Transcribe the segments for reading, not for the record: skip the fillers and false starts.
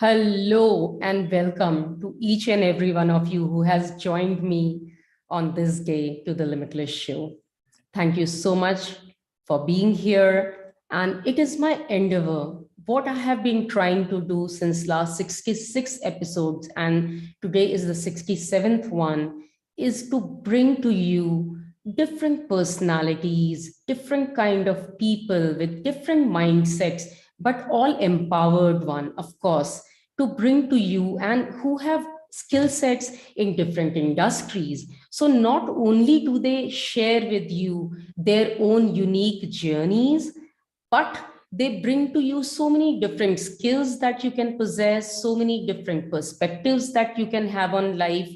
Hello and welcome to each and every one of you who has joined me on this day to the Limitless Show. Thank you so much for being here. And it is my endeavor, what I have been trying to do since last 66 episodes, and today is the 67th one, is to bring to you different personalities, different kind of people with different mindsets, but all empowered one, of course, to bring to you and who have skill sets in different industries. So not only do they share with you their own unique journeys, but they bring to you so many different skills that you can possess, so many different perspectives that you can have on life,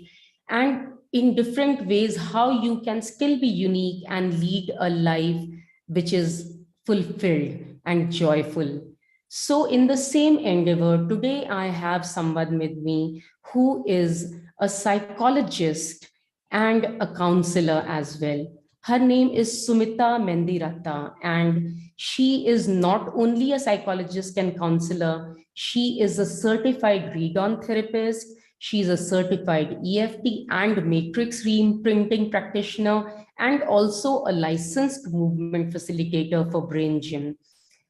and in different ways how you can still be unique and lead a life which is fulfilled and joyful. So, in the same endeavor, today I have someone with me who is a psychologist and a counselor as well. Her name is Sumita Mendiratta, and she is not only a psychologist and counselor, she is a certified read on therapist. She's a certified EFT and matrix reimprinting practitioner, and also a licensed movement facilitator for Brain Gym.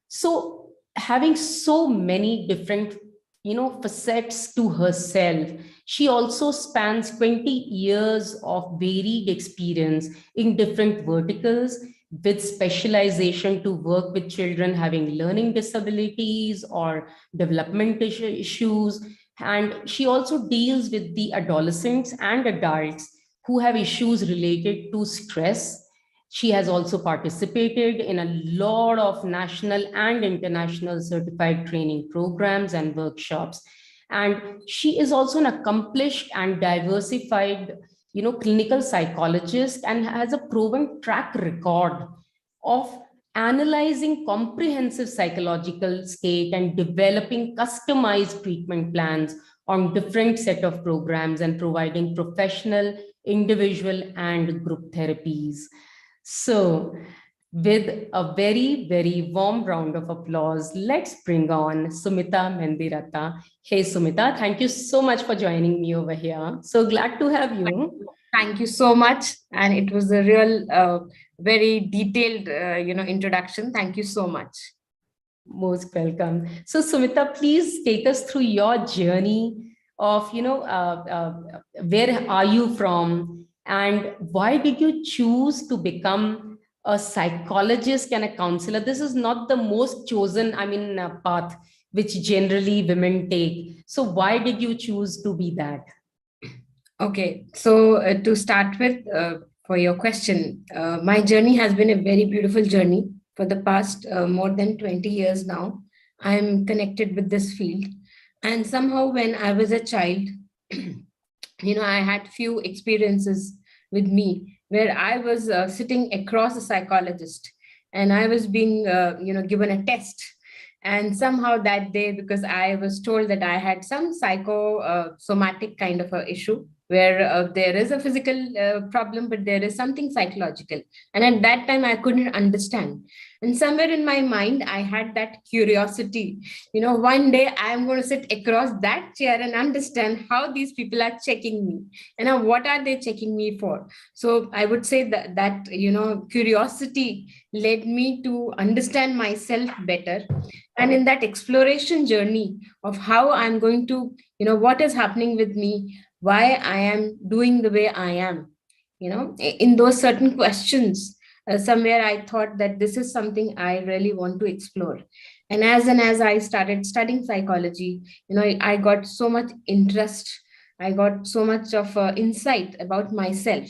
So having so many different facets to herself, she also spans 20 years of varied experience in different verticals, with specialization to work with children having learning disabilities or development issues. And she also deals with the adolescents and adults who have issues related to stress. She has also participated in a lot of national and international certified training programs and workshops. And she is also an accomplished and diversified, clinical psychologist, and has a proven track record of analyzing comprehensive psychological state and developing customized treatment plans on different set of programs and providing professional, individual, and group therapies. So, with a very, very warm round of applause, let's bring on Sumita Mendiratta. Hey, Sumita, thank you so much for joining me over here. So glad to have you. Thank you so much. And it was a real, very detailed, introduction. Thank you so much. Most welcome. So, Sumita, please take us through your journey of, where are you from and why did you choose to become a psychologist and a counselor? This is not the most chosen, path which generally women take. So, why did you choose to be that? Okay. So, to start with, for your question, my journey has been a very beautiful journey for the past more than 20 years now. I'm connected with this field. And somehow, when I was a child, I had few experiences with me where I was sitting across a psychologist and I was being, given a test. And somehow that day, because I was told that I had some psychosomatic kind of a issue where there is a physical problem, but there is something psychological. And at that time, I couldn't understand. And somewhere in my mind, I had that curiosity. One day I'm going to sit across that chair and understand how these people are checking me and what are they checking me for. So I would say that curiosity led me to understand myself better. And in that exploration journey of how I'm going to, what is happening with me, why I am doing the way I am, in those certain questions, somewhere I thought that this is something I really want to explore. And as I started studying psychology, I got so much interest. I got so much of insight about myself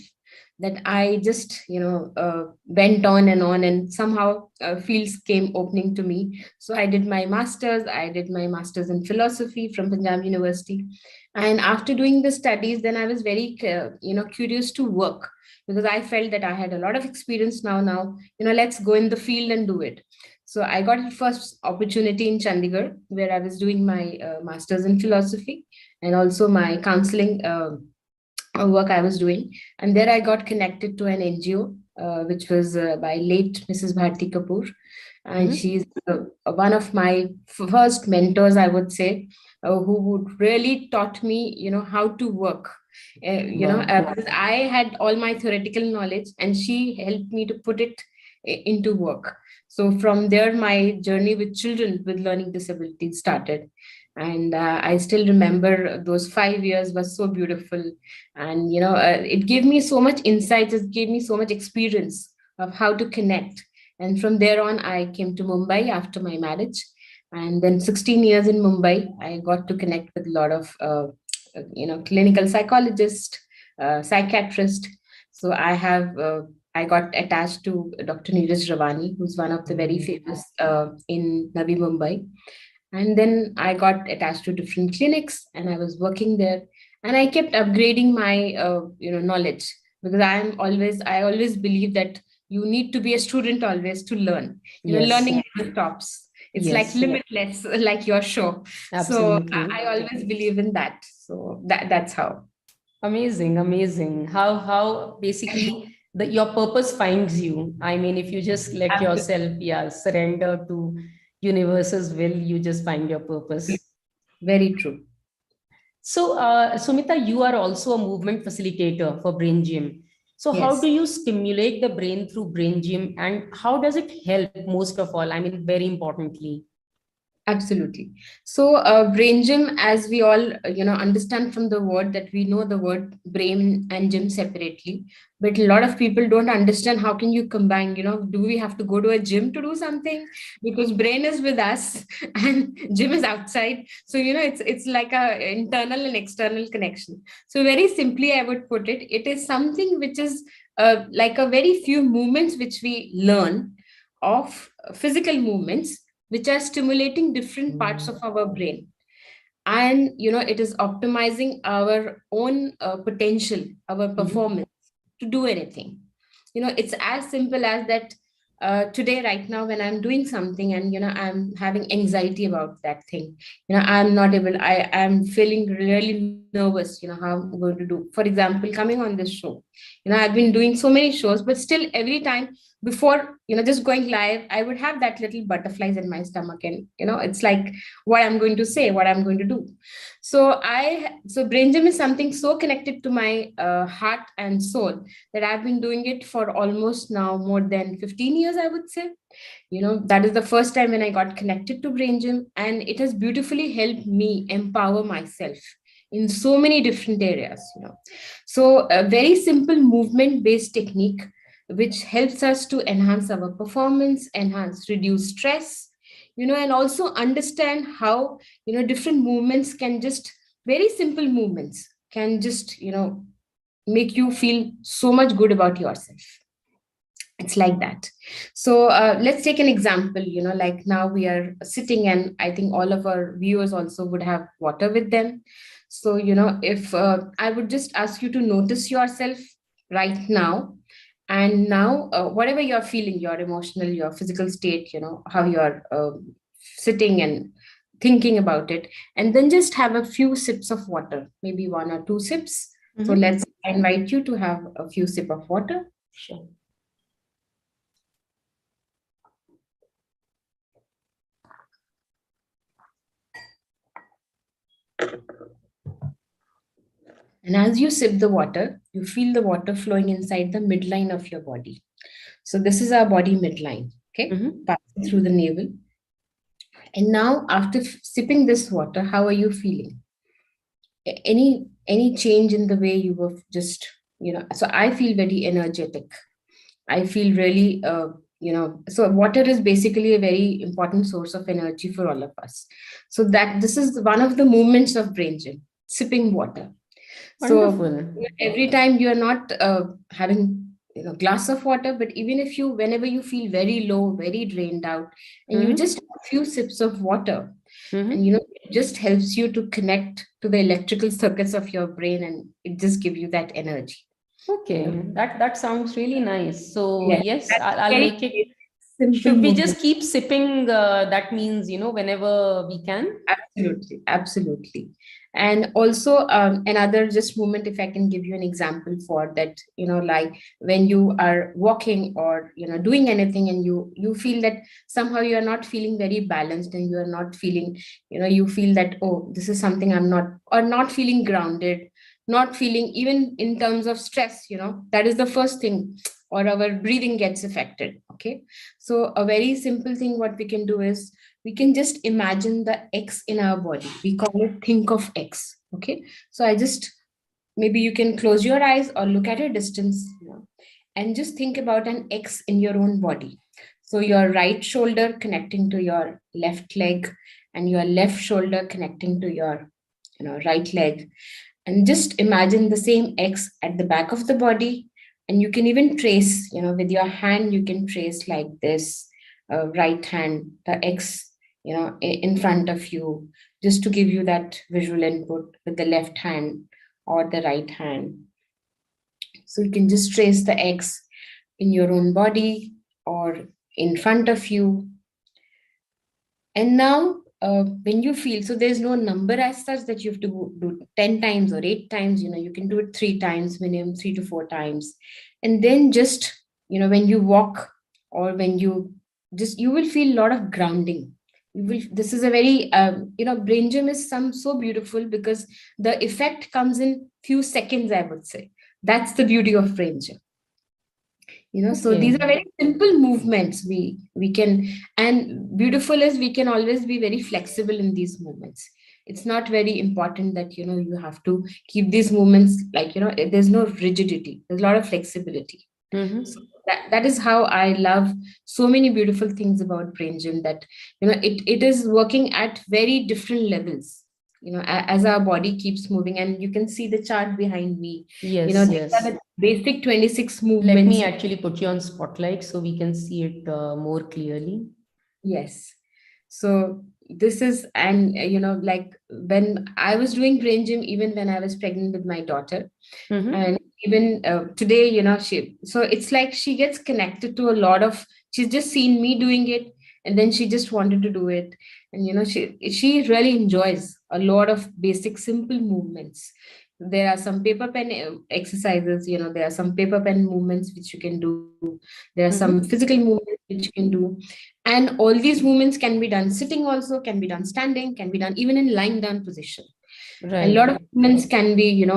that I just, went on, and somehow fields came opening to me. So I did my master's. I did my master's in philosophy from Punjab University. And after doing the studies, then I was very, curious to work because I felt that I had a lot of experience now, let's go in the field and do it. So I got the first opportunity in Chandigarh where I was doing my master's in philosophy and also my counseling work I was doing. And there I got connected to an NGO which was by late Mrs. Bharti Kapoor. And Mhm. she's one of my first mentors, I would say, who would really taught me, how to work. Wow. Because I had all my theoretical knowledge, and she helped me to put it into work. So from there, my journey with children with learning disabilities started. And I still remember those 5 years was so beautiful. And it gave me so much insights, it gave me so much experience of how to connect. And from there on, I came to Mumbai after my marriage. And then 16 years in Mumbai, I got to connect with a lot of clinical psychologists, psychiatrists. So I got attached to Dr. Neeraj Ravani, who's one of the very Mm. famous in Navi Mumbai. And then I got attached to different clinics, and I was working there, and I kept upgrading my knowledge, because I always believe that you need to be a student always to learn. Yes, Learning never stops. It's like yes, limitless, like your show. So absolutely. I always believe in that. So that's how. Amazing, amazing. How basically your purpose finds you. I mean, if you just let yourself, yeah, surrender to universe's will, you just find your purpose. Very true. So, Sumita, you are also a movement facilitator for Brain Gym. So, how do Yes. you stimulate the brain through Brain Gym, and how does it help most of all? I mean, very importantly. Absolutely. So, brain gym, as we all understand from the word, that we know the word brain and gym separately, but a lot of people don't understand how can you combine. Do we have to go to a gym to do something? Because brain is with us and gym is outside. So it's like a internal and external connection. So very simply, I would put it: it is something which is like a very few movements which we learn of physical movements, which are stimulating different parts of our brain. And it is optimizing our own potential, our Mhm. performance to do anything. It's as simple as that. Today, right now, when I'm doing something, and I'm having anxiety about that thing, I'm not able, I'm feeling really nervous, how I'm going to do. For example, coming on this show, I've been doing so many shows, but still every time before just going live, I would have that little butterflies in my stomach, and it's like what I'm going to say, what I'm going to do. So brain gym is something so connected to my heart and soul, that I've been doing it for almost now more than 15 years, I would say. That is the first time when I got connected to brain gym, and it has beautifully helped me empower myself in so many different areas. So a very simple movement based technique, which helps us to enhance our performance, enhance reduce stress, and also understand how different movements can just, very simple movements can just make you feel so much good about yourself. It's like that. So let's take an example. Like now we are sitting, and I think all of our viewers also would have water with them. So if I would just ask you to notice yourself right now, and now whatever you're feeling, your emotional, your physical state, how you're sitting and thinking about it, and then just have a few sips of water, maybe 1 or 2 sips. So Mhm. let's invite you to have a few sip of water. Sure. And as you sip the water, you feel the water flowing inside the midline of your body. So this is our body midline, okay? Mhm. Passing through the navel. And now, after sipping this water, how are you feeling? Any change in the way you were just, So I feel very energetic. I feel really, so water is basically a very important source of energy for all of us. So that this is one of the movements of brain gym, sipping water. So Wonderful. every time you are not having glass of water, but even if you, whenever you feel very low, very drained out, and you Mhm. just have a few sips of water, and Mhm. it just helps you to connect to the electrical circuits of your brain, and it just gives you that energy. you know Okay, that sounds really nice. So yeah, yes, that's I'll very make it. simple Should we movement. just keep sipping? That means, whenever we can. Absolutely, absolutely. And also another just moment, if I can give you an example for that, like when you are walking or doing anything, and you feel that somehow you are not feeling very balanced, and you are not feeling, you feel that, oh, this is something I'm not, or not feeling grounded, not feeling even in terms of stress, that is the first thing, or our breathing gets affected. Okay, so a very simple thing what we can do is we can just imagine the X in our body. We call it think of X. Okay. So I just, maybe you can close your eyes or look at a distance, and just think about an X in your own body. So your right shoulder connecting to your left leg, and your left shoulder connecting to your right leg. And just imagine the same X at the back of the body. And you can even trace, with your hand, you can trace like this, right hand, the X, in front of you, just to give you that visual input with the left hand or the right hand. So you can just trace the X in your own body or in front of you. And now, when you feel, so there's no number as such that you have to do 10 times or 8 times, you can do it 3 times, minimum 3 to 4 times. And then just, when you walk, or when you just, you will feel a lot of grounding. This is a very, brain gym is so beautiful, because the effect comes in few seconds, I would say. That's the beauty of brain gym. So these Okay. are very simple movements we can, and beautiful is we can always be very flexible in these movements. It's not very important that you have to keep these movements, like there's no rigidity, there's a lot of flexibility. So Mm-hmm. that is how I love so many beautiful things about brain gym, that it is working at very different levels, as our body keeps moving. And you can see the chart behind me. Yes, These are yes. the basic 26 Let me movements. actually put you on spotlight so we can see it more clearly. Yes. So this is, and like when I was doing brain gym, even when I was pregnant with my daughter, Mm-hmm. and even today, so it's like she gets connected to a lot of, she's just seen me doing it, and then she just wanted to do it. And she really enjoys a lot of basic simple movements. There are some paper pen exercises, there are some paper pen movements which you can do, there are some physical Mm-hmm. movements which you can do. And all these movements can be done sitting, also can be done standing, can be done even in lying down position. And a lot Right, of movements can be,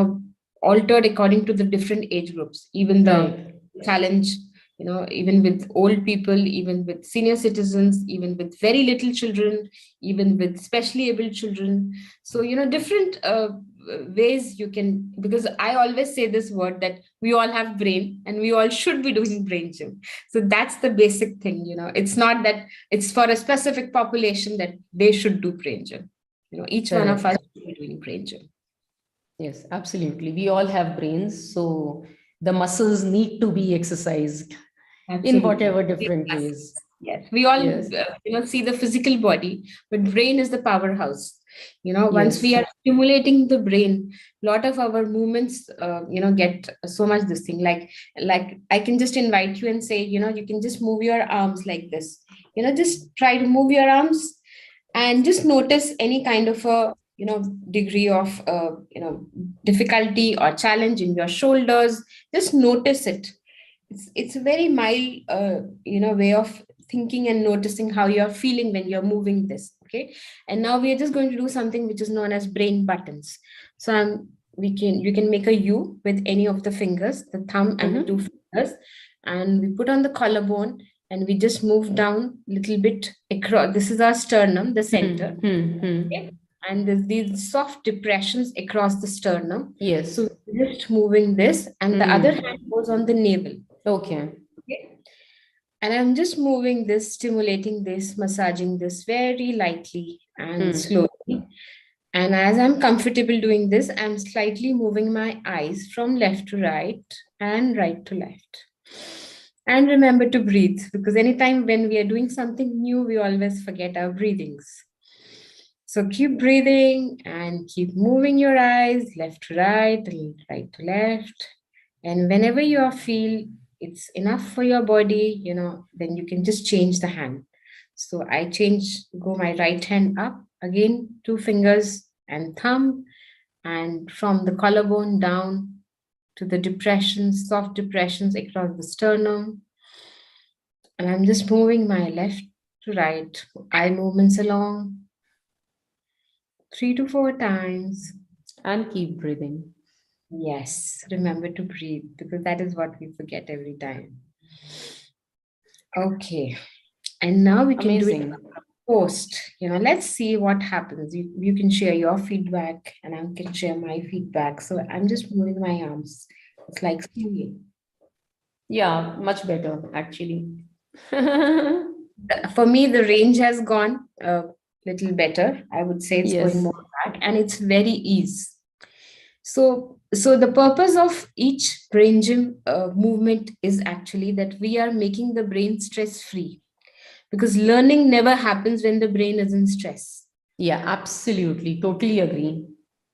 altered according to the different age groups, even the right. challenge, even with old people, even with senior citizens, even with very little children, even with specially able children. So different ways you can, because I always say this word, that we all have brain and we all should be doing brain gym. So that's the basic thing. It's not that it's for a specific population that they should do brain gym. Each one of us Correct. should be doing brain gym. Yes, absolutely. We all have brains, so the muscles need to be exercised in Absolutely. whatever different ways. Yes, we all Yes, see the physical body, but brain is the powerhouse. Once we yes. are stimulating the brain, lot of our movements, get so much this thing. Like I can just invite you and say, you can just move your arms like this. Just try to move your arms, and just notice any kind of a degree of difficulty or challenge in your shoulders. Just notice it. It's a very mild way of thinking and noticing how you're feeling when you're moving this. Okay, and now we are just going to do something which is known as brain buttons. So we can, you can make a U with any of the fingers, the thumb and the two Mm-hmm. fingers, and we put on the collarbone, and we just move down a little bit across. This is our sternum, the center. Hmm, hmm, Okay, hmm. and there's these soft depressions across the sternum. So Yes. we're just moving this, and the other hand Mm-hmm. goes on the navel. Okay. Okay. And I'm just moving this, stimulating this, massaging this very lightly and Hmm. slowly. And as I'm comfortable doing this, I'm slightly moving my eyes from left to right and right to left. And remember to breathe, because anytime when we are doing something new, we always forget our breathings. So keep breathing and keep moving your eyes left to right and right to left. And whenever you feel it's enough for your body, then you can just change the hand. So I go my right hand up, again, two fingers and thumb, and from the collarbone down to the depressions, soft depressions across the sternum. And I'm just moving my left to right, eye movements along 3 to 4 times. And keep breathing. Yes, remember to breathe because that is what we forget every time. Okay, and now we can do it Amazing. post. Let's see what happens. You can share your feedback and I can share my feedback. So I'm just moving my arms. It's like singing. Yeah, much better, actually. For me, the range has gone a little better. I would say it's going Yes. more back and it's very ease. So the purpose of each brain gym movement is actually that we are making the brain stress free, because learning never happens when the brain is in stress, Yeah, absolutely. Totally agree.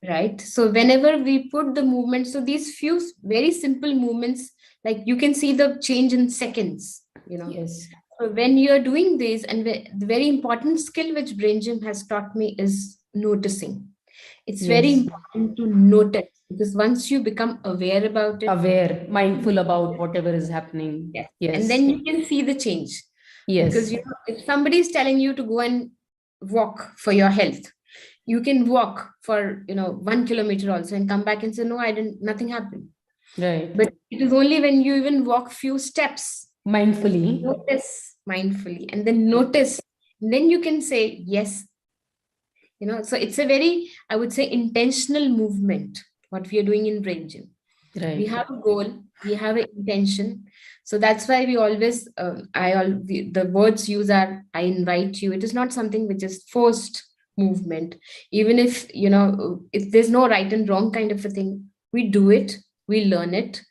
right? So whenever we put the movement, so these few very simple movements, like you can see the change in seconds. Yes. So when you're doing this, and the very important skill which brain gym has taught me is noticing. It's very Yes. important to notice, because once you become aware about it, Aware, mindful about whatever is happening. yes, and Yes. then you can see the change. Because Yes. if somebody is telling you to go and walk for your health, you can walk for 1 kilometer also and come back and say, no, I didn't, nothing happened. Right. But it is only when you even walk few steps, Mindfully. notice mindfully, and then notice, and then you can say yes. So it's a very, I would say, intentional movement what we are doing in brain gym. We Right. have a goal, we have an intention. So that's why we always the words used are I invite you. It is not something which is forced movement. Even if there's no right and wrong kind of a thing, we do it, we learn it,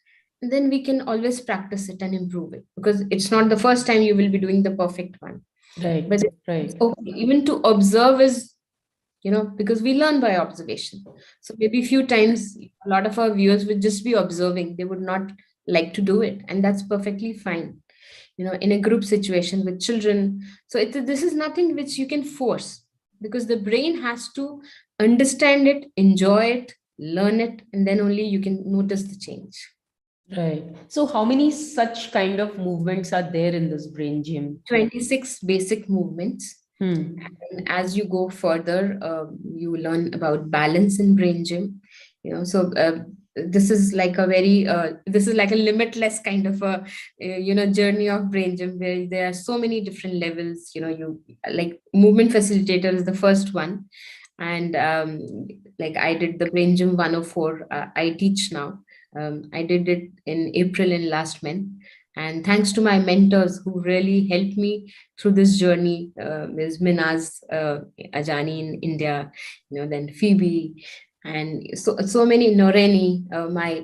and then we can always practice it and improve it, because it's not the first time you will be doing the perfect one. Right. But it's Right. okay even to observe, is because we learn by observation. So maybe a few times a lot of our viewers would just be observing, they would not like to do it, and that's perfectly fine. In a group situation with children, so this is nothing which you can force, because the brain has to understand it, enjoy it, learn it, and then only you can notice the change. Right. So how many such kind of movements are there in this brain gym? 26 basic movements. Hmm. And as you go further, you learn about balance in brain gym. So this is like a very this is like a limitless kind of a journey of brain gym, where there are so many different levels. You like movement facilitator is the first one, and like I did the brain gym 104. I teach now. I did it in April in last month, and thanks to my mentors who really helped me through this journey, Ms. Minaz Ajani in India, then Phoebe, and so many, Noreni,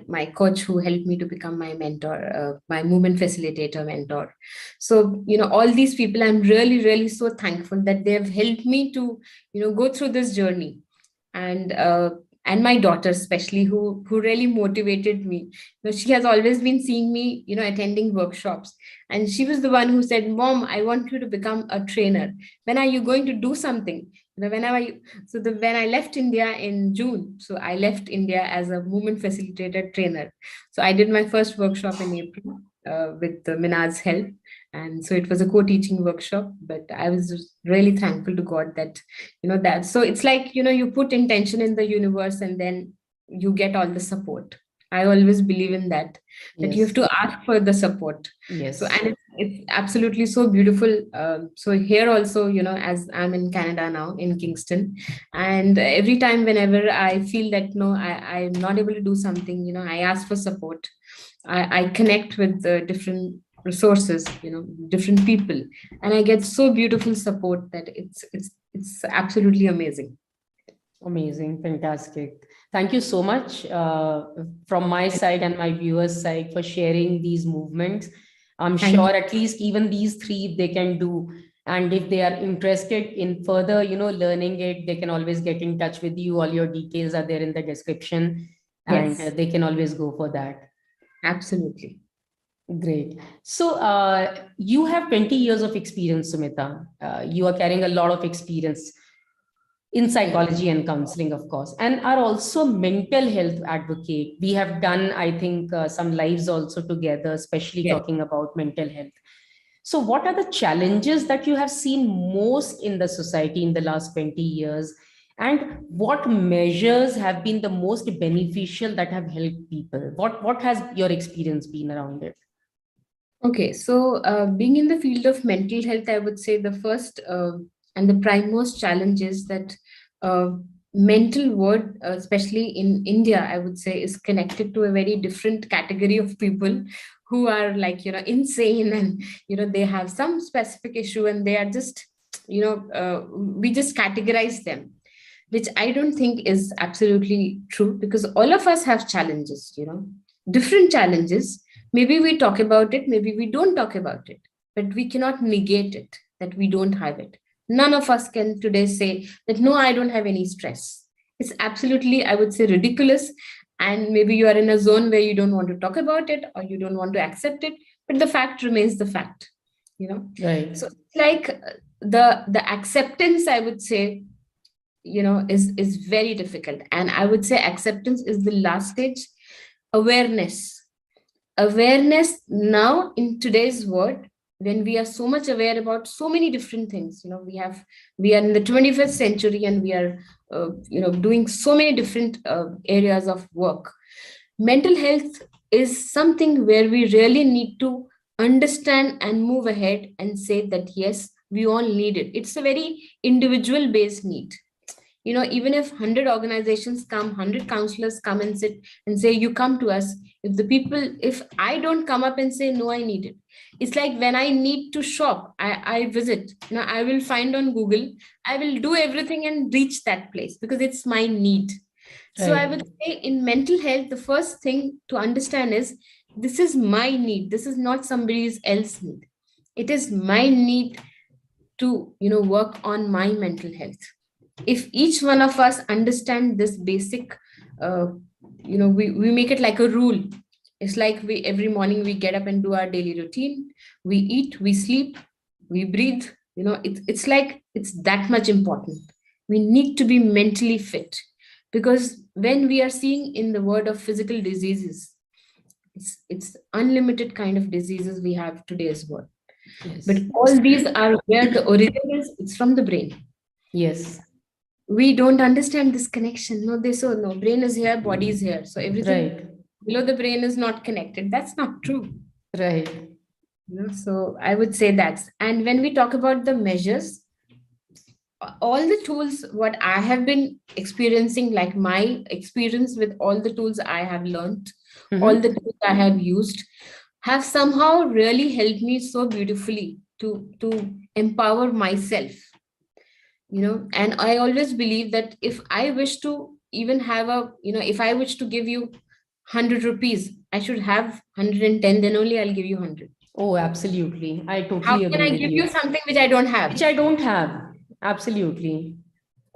my coach who helped me to become my mentor, my movement facilitator mentor. So all these people, I'm really really so thankful that they have helped me to go through this journey. And my daughter especially, who really motivated me. She has always been seeing me attending workshops, and she was the one who said, Mom, I want you to become a trainer. When are you going to do something? Whenever when I left India in June, so I left India as a movement facilitator trainer. So I did my first workshop in April with Minaz's help. And so it was a co-teaching workshop, but I was really thankful to God that that. So it's like you put intention in the universe, and then you get all the support. I always believe in that you have Yes. to ask for the support. So, Yes. and it's absolutely so beautiful. So here also, as I'm in Canada now, in Kingston, and every time whenever I feel that no, I'm not able to do something, I ask for support. I connect with the different resources, different people, and I get so beautiful support that it's absolutely amazing. Amazing. Fantastic. Thank you so much from my side and my viewers' side for sharing these movements. I'm Thank sure you. at least even these three they can do. And if they are interested in further, learning it, they can always get in touch with you. All your details are there in the description, and Yes, they can always go for that. absolutely. Great. So you have 20 years of experience, Sumita. You are carrying a lot of experience in psychology and counseling, of course, and are also mental health advocate. We have done, I think, some lives also together, especially Yes. talking about mental health. So, what are the challenges that you have seen most in the society in the last 20 years? And what measures have been the most beneficial that have helped people? What has your experience been around it? Okay, so being in the field of mental health, I would say the first and the prime most challenge is that uh, mental word, especially in India, I would say, is connected to a very different category of people who are like, insane, and, they have some specific issue and they are just, we just categorize them, which I don't think is absolutely true, because all of us have challenges, different challenges. Maybe we talk about it, maybe we don't talk about it, but we cannot negate it that we don't have it. None of us can today say that, no, I don't have any stress. It's absolutely, I would say, ridiculous. And maybe you are in a zone where you don't want to talk about it or you don't want to accept it, but the fact remains the fact, you know. Right. So it's like the acceptance, I would say, is very difficult, and I would say acceptance is the last stage. Awareness now in today's world, when we are so much aware about so many different things, we are in the 21st century, and we are doing so many different areas of work. Mental health is something where we really need to understand and move ahead and say that yes, we all need it. It's a very individual based need. Even if 100 organizations come, 100 counselors come and sit and say, you come to us, if I don't come up and say, no, I need it. It's like when I need to shop, I visit, I will find on Google, I will do everything and reach that place because it's my need. So I Right. would say in mental health, the first thing to understand is, this is my need, this is not somebody else's need. It is my need to work on my mental health. If each one of us understand this basic, uh, we make it like a rule. It's like we every morning we get up and do our daily routine, we eat, we sleep, we breathe. It's like it's that much important. We need to be mentally fit, because when we are seeing in the word of physical diseases, it's unlimited kind of diseases we have today's world, but Yes. all these are where the origin is. It's from the brain. Yes. We don't understand this connection. No, they so no, brain is here, body is here. So everything Right. below the brain is not connected. That's not true. Right. So I would say that's, and when we talk about the measures, all the tools what I have been experiencing, like my experience with all the tools I have learned, all the Mm-hmm. tools I have used, have somehow really helped me so beautifully to empower myself. And I always believe that if I wish to even have a, if I wish to give you 100 rupees, I should have 110, then only I'll give you 100. Oh, absolutely. I How totally can agree I with give you you. something which I don't Which have? I don't have. Absolutely.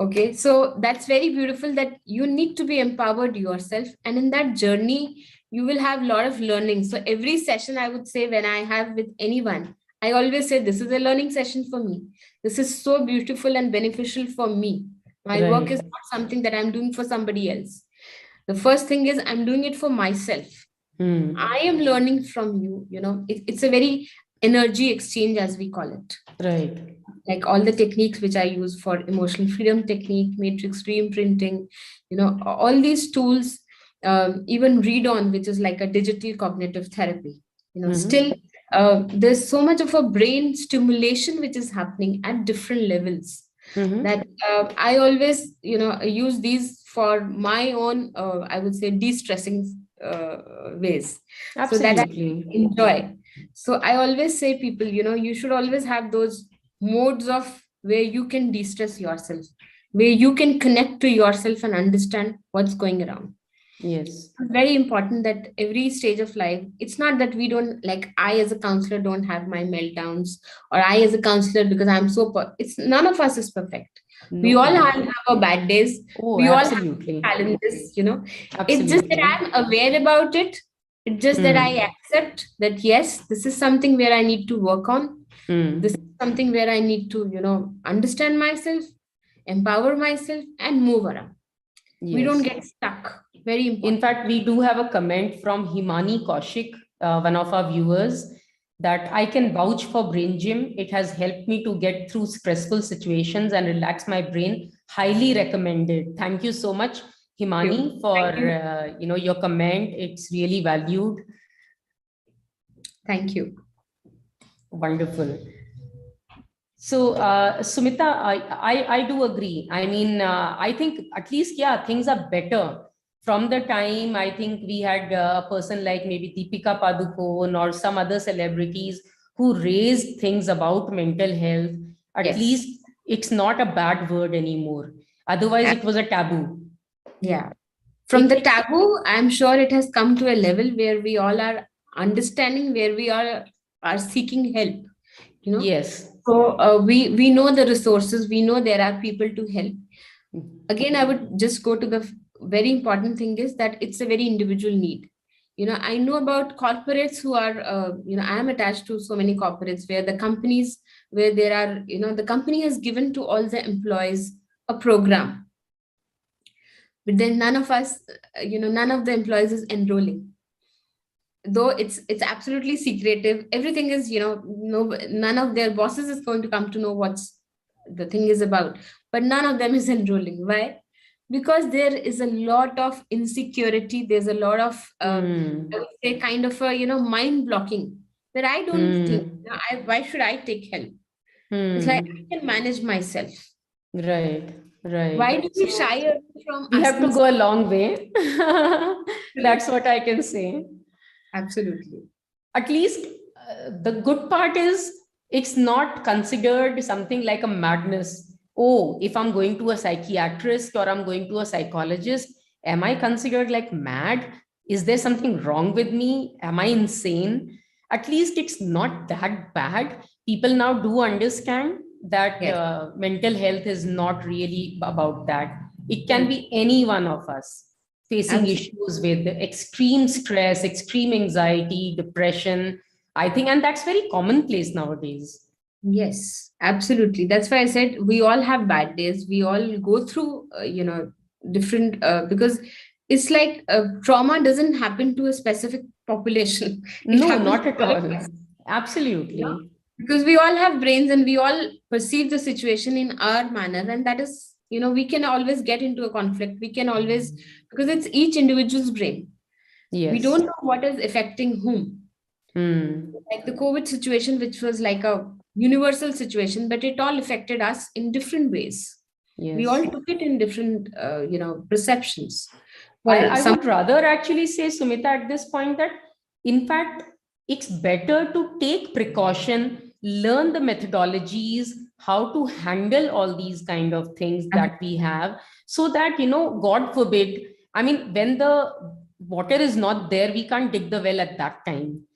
Okay, so that's very beautiful, that you need to be empowered yourself, and in that journey you will have a lot of learning. So every session, I would say, when I have with anyone, I always say, this is a learning session for me. This is so beautiful and beneficial for me. My work is Right. not something that I'm doing for somebody else. The first thing is, I'm doing it for myself. Hmm. I am learning from you. It's a very energy exchange, as we call it. Right. Like all the techniques which I use for emotional freedom technique, matrix reimprinting, all these tools, even read on, which is like a digital cognitive therapy, still Mm-hmm. there's so much of a brain stimulation which is happening at different levels, Mm-hmm. that I always use these for my own, I would say, de-stressing ways, so that I Absolutely. enjoy. So I always say people, you should always have those modes of where you can de-stress yourself, where you can connect to yourself and understand what's going around. Yes. It's very important that every stage of life, it's not that we don't, like, I as a counselor don't have my meltdowns, or I as a counselor, because I'm so it's none of us is perfect. We all No. have our bad days, Oh, we all have absolutely. challenges. It's just that Absolutely. I'm aware about it, It's just that I accept that, yes, this is something where I need to work on. This is something where I need to, understand myself, empower myself, and move around. We don't Yes. get stuck. Very In important. fact, we do have a comment from Himani Kaushik, one of our viewers, that I can vouch for Brain Gym. It has helped me to get through stressful situations and relax my brain. Highly recommended. Thank you so much, Thank you. Himani, for Thank you. your comment. It's really valued. Thank you. Wonderful. So, Sumita, I do agree. I mean, I think at least, yeah, things are better. From the time I think we had a person like maybe Deepika Padukone or some other celebrities who raised things about mental health, at Yes. least it's not a bad word anymore. Otherwise, it was a taboo. Yeah. From the It, taboo, I'm sure it has come to a level where we all are understanding, where we are seeking help. yes. So we know the resources. We know there are people to help. Again, I would just go to the very important thing is that it's a very individual need. I know about corporates who are, I am attached to so many corporates where the companies, where there are, the company has given to all the employees a program, but then none of us, none of the employees is enrolling, though it's absolutely secretive. Everything is, no, none of their bosses is going to come to know what's the thing is about, but none of them is enrolling. Why? Because there is a lot of insecurity. There's a lot of I would say kind of a, mind blocking, that I don't think, why should I take help? It's like I can manage myself. Right, Why right. do we So shy away from we have to asking? go a long way. That's what I can say. Absolutely. At least the good part is it's not considered something like a madness. Oh, if I'm going to a psychiatrist or I'm going to a psychologist, am I considered like mad? Is there something wrong with me? Am I insane? At least it's not that bad. People now do understand that Yes. mental health is not really about that. It can Mm. be any one of us facing Absolutely. issues with extreme stress, extreme anxiety, depression, I think, and that's very commonplace nowadays. Yes, absolutely. That's why I said we all have bad days. We all go through, different, because it's like trauma doesn't happen to a specific population. It No, happens not to at all of all. us, Absolutely. because we all have brains and we all perceive the situation in our manner. And that is, we can always get into a conflict. We can always, because it's each individual's brain. We Yes. don't know what is affecting whom. Like the COVID situation, which was like a universal situation, but it all affected us in different ways. We all Yes. took it in different, perceptions. I For some, would rather actually say, Sumita, at this point, that in fact, it's better to take precaution, learn the methodologies, how to handle all these kind of things that we have, so that, God forbid, I mean, when the water is not there, we can't dig the well at that time.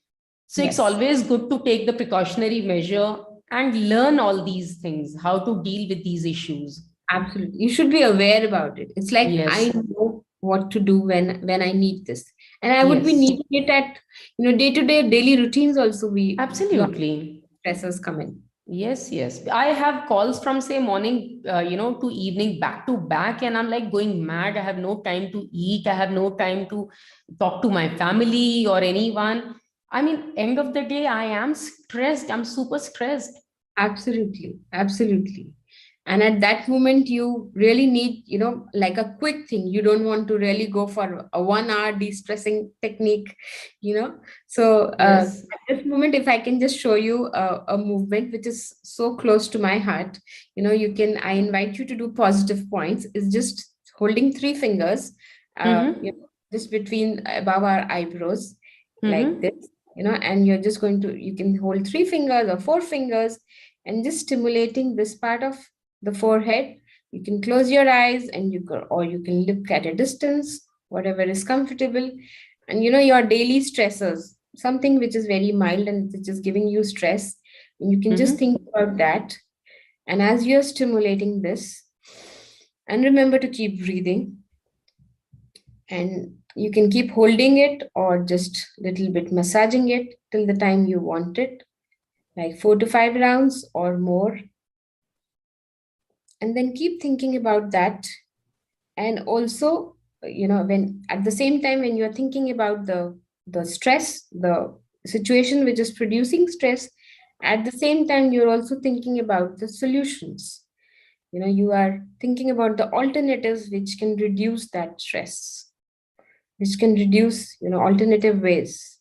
So it's yes, always good to take the precautionary measure and learn all these things, how to deal with these issues. absolutely, you should be aware about it. It's like I Yes, know what to do when I need this, and I would be yes, needing it at, day to day daily routines. Also, we lot of absolutely. stressors come in. Yes, yes. I have calls from say morning, to evening back to back, and I'm like going mad. I have no time to eat. I have no time to talk to my family or anyone. I mean, end of the day, I am stressed. I'm super stressed. Absolutely, absolutely. And at that moment, you really need, like a quick thing. You don't want to really go for a 1 hour de-stressing technique, you know. So Yes. at this moment, if I can just show you a movement which is so close to my heart, I invite you to do positive points. Is just holding three fingers, Mm-hmm. just between above our eyebrows, like Mm-hmm. this, and you're just going to, you can hold three fingers or four fingers and just stimulating this part of the forehead. You can close your eyes and or you can look at a distance, whatever is comfortable. And your daily stressors, something which is very mild and which is giving you stress, and you can just Mm-hmm. think about that. And as you're stimulating this, and remember to keep breathing and You can keep holding it or just little bit massaging it till the time you want it, like 4 to 5 rounds or more. And then keep thinking about that. And also, when at the same time when you're thinking about the stress, the situation which is producing stress, at the same time you're also thinking about the solutions. You are thinking about the alternatives which can reduce that stress, which can reduce alternative ways.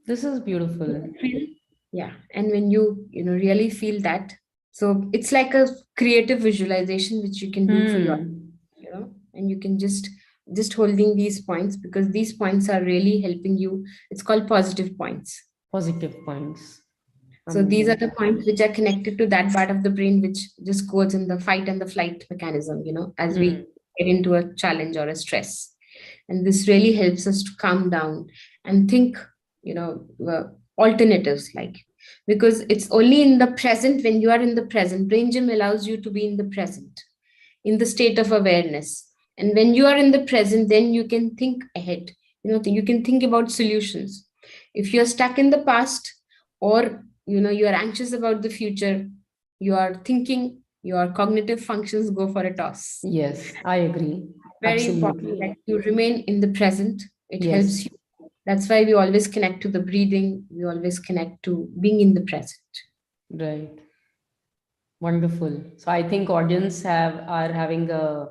This is beautiful. Yeah, and when really feel that, so it's like a creative visualization which you can do for your, Hmm. and you can just holding these points, because these points are really helping you. It's called positive points. Positive points. So these are Amazing. the points which are connected to that part of the brain which just goes in the fight and the flight mechanism, as Hmm. we get into a challenge or a stress. And this really helps us to calm down and think, alternatives, like, because it's only in the present. When you are in the present, brain gym allows you to be in the present, in the state of awareness. And when you are in the present, then you can think ahead. You can think about solutions. If you're stuck in the past, or you are anxious about the future, you are thinking, your cognitive functions go for a toss. Yes, I agree. Very important Absolutely. that you remain in the present. It helps Yes, you. That's why we always connect to the breathing. We always connect to being in the present. right. Wonderful. So I think audience are having a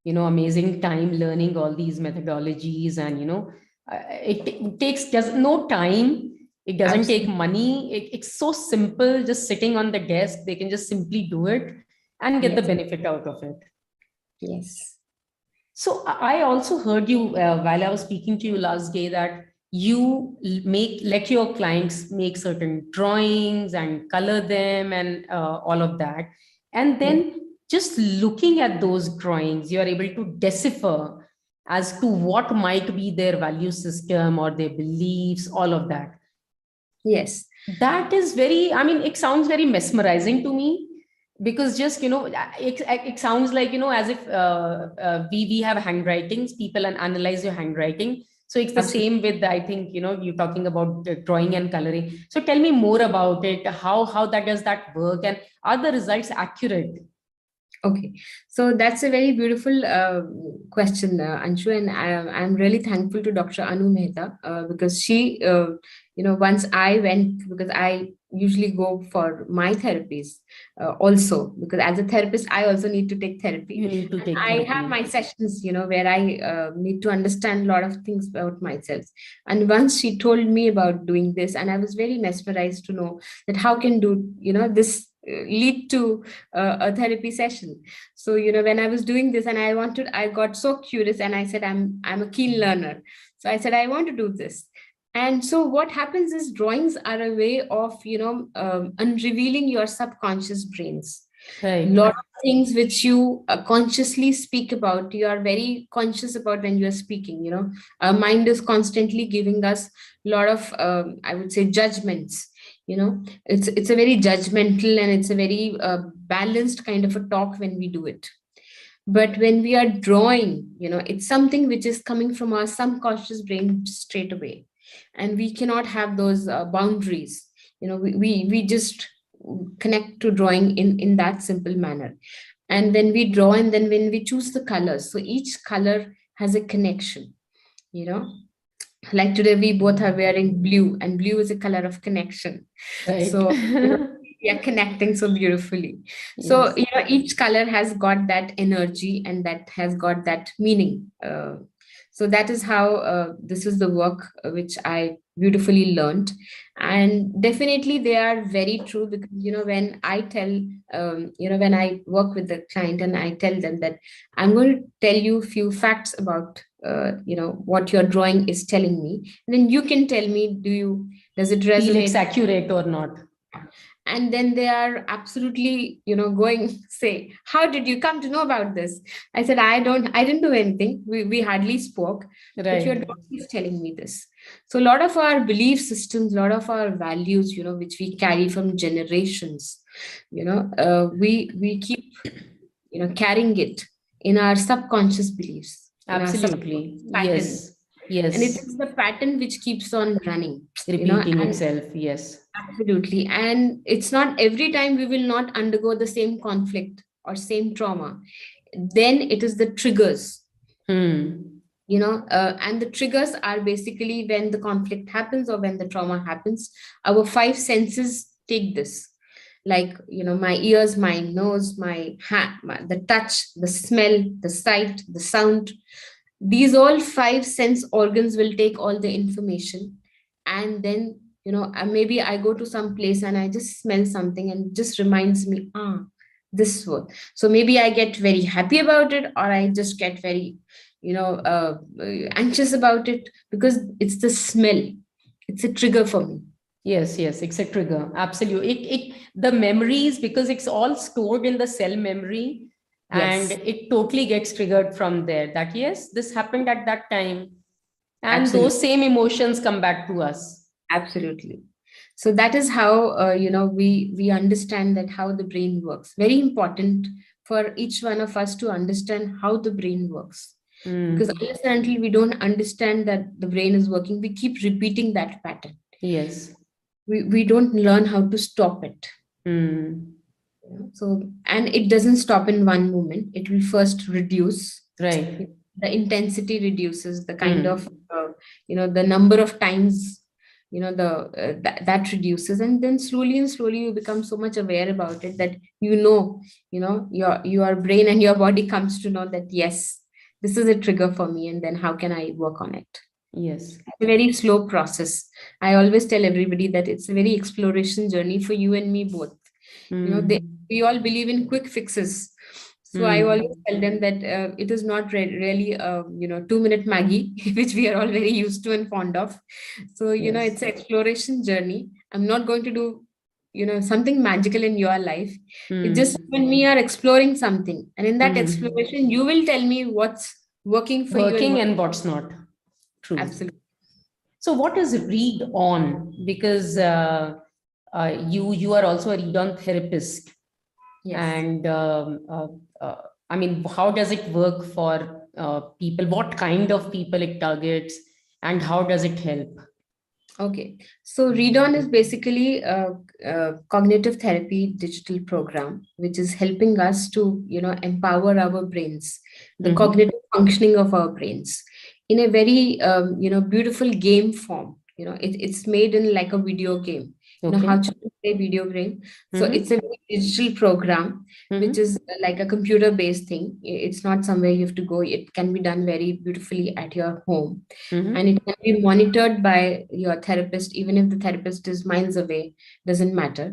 amazing time learning all these methodologies, and it takes just no time. It doesn't take Absolutely. money. It's so simple. Just sitting on the desk, they can just simply do it and get the Yes. benefit out of it. Yes. So I also heard you while I was speaking to you last day that you let your clients make certain drawings and color them and all of that, and Yes. then just looking at those drawings, you are able to decipher as to what might be their value system or their beliefs, all of that. Yes. That is very, I mean, it sounds very mesmerizing to me, because just it sounds like as if we have handwritings, people and analyze your handwriting. So it's the Absolutely. same with, I think, you're talking about drawing and coloring. So tell me more about it. How that does that work, and are the results accurate? Okay, so that's a very beautiful question, Anshu, and I'm really thankful to Dr. Anu Mehta, because she, once I went, because I usually go for my therapies also, because as a therapist, I also need to take therapy. You need to take I have therapy. my sessions, where I need to understand a lot of things about myself. And once she told me about doing this, and I was very mesmerized to know that how can do, this lead to a therapy session. So when I was doing this, and I got so curious, and I said, I'm a keen learner. So I said, I want to do this. And so what happens is, drawings are a way of unrevealing your subconscious brains. Right. Lot of things which you consciously speak about, you are very conscious about when you are speaking. Our mind is constantly giving us a lot of I would say judgments. It's a very judgmental, and it's a very balanced kind of a talk when we do it. But when we are drawing, it's something which is coming from our subconscious brain straight away, and we cannot have those boundaries. We just connect to drawing in that simple manner. And when we draw, and then when we choose the colors, so each color has a connection. you know like today we both are wearing blue, and blue is a color of connection. Right. So we are connecting so beautifully. So Yes. each color has got that energy, and that has got that meaning. So that is how this is the work which I beautifully learned. And definitely they are very true, because when I tell, when I work with the client, and I tell them that I'm going to tell you a few facts about what your drawing is telling me, and then you can tell me, does it Feel it's resonate? accurate or not. And then they are absolutely going, say, how did you come to know about this? I said, I didn't do anything. We hardly spoke, but your Right. daughter is telling me this. So a lot of our belief systems, a lot of our values, which we carry from generations, we keep carrying it in our subconscious beliefs. Absolutely. pattern. Yes. And it Yes. is the pattern which keeps on running, Repeating and itself. Yes. absolutely. And it's not every time we will not undergo the same conflict or same trauma. Then it is the triggers, Hmm. and the triggers are basically when the conflict happens or when the trauma happens. Our five senses take this, like, my ears, my nose, my hand, the touch, the smell, the sight, the sound. These all five sense organs will take all the information. And then, maybe I go to some place and I just smell something and just reminds me, this one. So maybe I get very happy about it, or I just get very, anxious about it, because it's the smell. It's a trigger for me. Yes, yes, it's a trigger. Absolutely. The memories, because it's all stored in the cell memory, and Yes, it totally gets triggered from there that, yes, this happened at that time. And absolutely. those same emotions come back to us. Absolutely. So that is how, we understand that how the brain works. Very important for each one of us to understand how the brain works. Because Mm. unless and until we don't understand that the brain is working, we keep repeating that pattern. Yes. We don't learn how to stop it. Mm. So, and it doesn't stop in one moment. It will first reduce. Right. The intensity reduces, the kind of, Mm. the number of times, that reduces, and then slowly and slowly you become so much aware about it that, your brain and your body comes to know that, yes, this is a trigger for me, and then how can I work on it. Yes. It's a very slow process. I always tell everybody that it's a very exploration journey for you and me both. Mm. We all believe in quick fixes. So I always Mm. tell them that, it is not really a 2-minute Maggie, which we are all very used to and fond of. So, Yes. it's an exploration journey. I'm not going to do something magical in your life. It's just Mm. when we are exploring something, and in that Mm. exploration you will tell me what's working for you and Working what. and what's not. True. Absolutely. So what is read on? Because you are also a read on therapist, Yes. and uh, I mean, how does it work for people? What kind of people it targets, and how does it help? Okay, so Read On is basically a cognitive therapy digital program, which is helping us to, empower our brains, the Mm-hmm. cognitive functioning of our brains, in a very, beautiful game form. It's made in like a video game. How Okay. children play video game. So it's a Mm-hmm. very digital program, which Mm-hmm. is like a computer-based thing. It's not somewhere you have to go. It can be done very beautifully at your home, and Mm-hmm. it can be monitored by your therapist, even if the therapist is miles away, doesn't matter.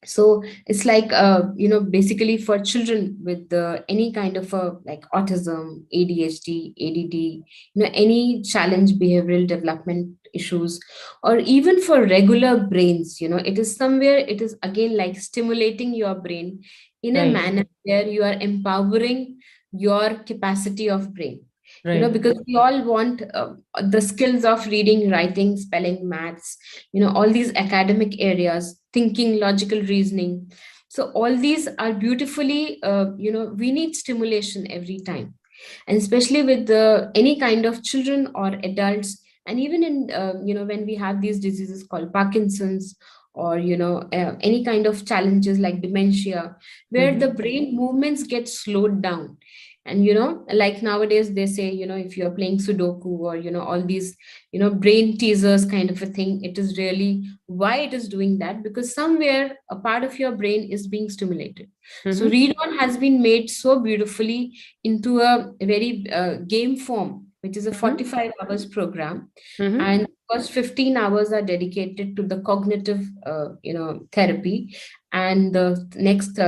So it's like, basically for children with any kind of like autism, ADHD, ADD, any challenge behavioral development issues, or even for regular brains. It is somewhere, it is again like stimulating your brain in a Right. manner where you are empowering your capacity of brain. Right. Because we all want the skills of reading, writing, spelling, maths, all these academic areas, thinking, logical reasoning. So all these are beautifully, we need stimulation every time, and especially with any kind of children or adults, and even in, when we have these diseases called Parkinson's, or any kind of challenges like dementia, where the Mm-hmm. brain movements get slowed down. And like nowadays they say, if you're playing Sudoku, or all these brain teasers kind of a thing, it is really why it is doing that, because somewhere a part of your brain is being stimulated. So Mm-hmm. Read On has been made so beautifully into a very game form, which is a Mm-hmm. 45 hours program. And Mm-hmm. first 15 hours are dedicated to the cognitive therapy, and the next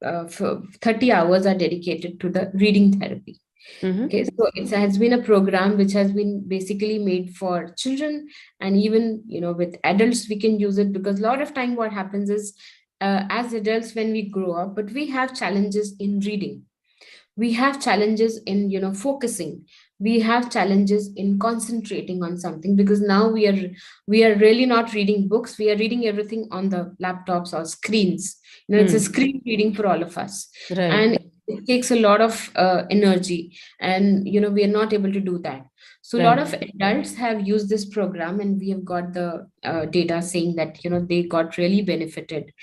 30 hours are dedicated to the reading therapy. Okay, Mm-hmm. so it has been a program which has been basically made for children, and even with adults we can use it, because a lot of time what happens is, as adults when we grow up, but we have challenges in reading, we have challenges in focusing, we have challenges in concentrating on something, because now we are really not reading books, we are reading everything on the laptops or screens. It's a screen reading for all of us, and Right, it takes a lot of energy, and we are not able to do that. So a lot of right. adults have used this program, and we have got the data saying that they got really benefited,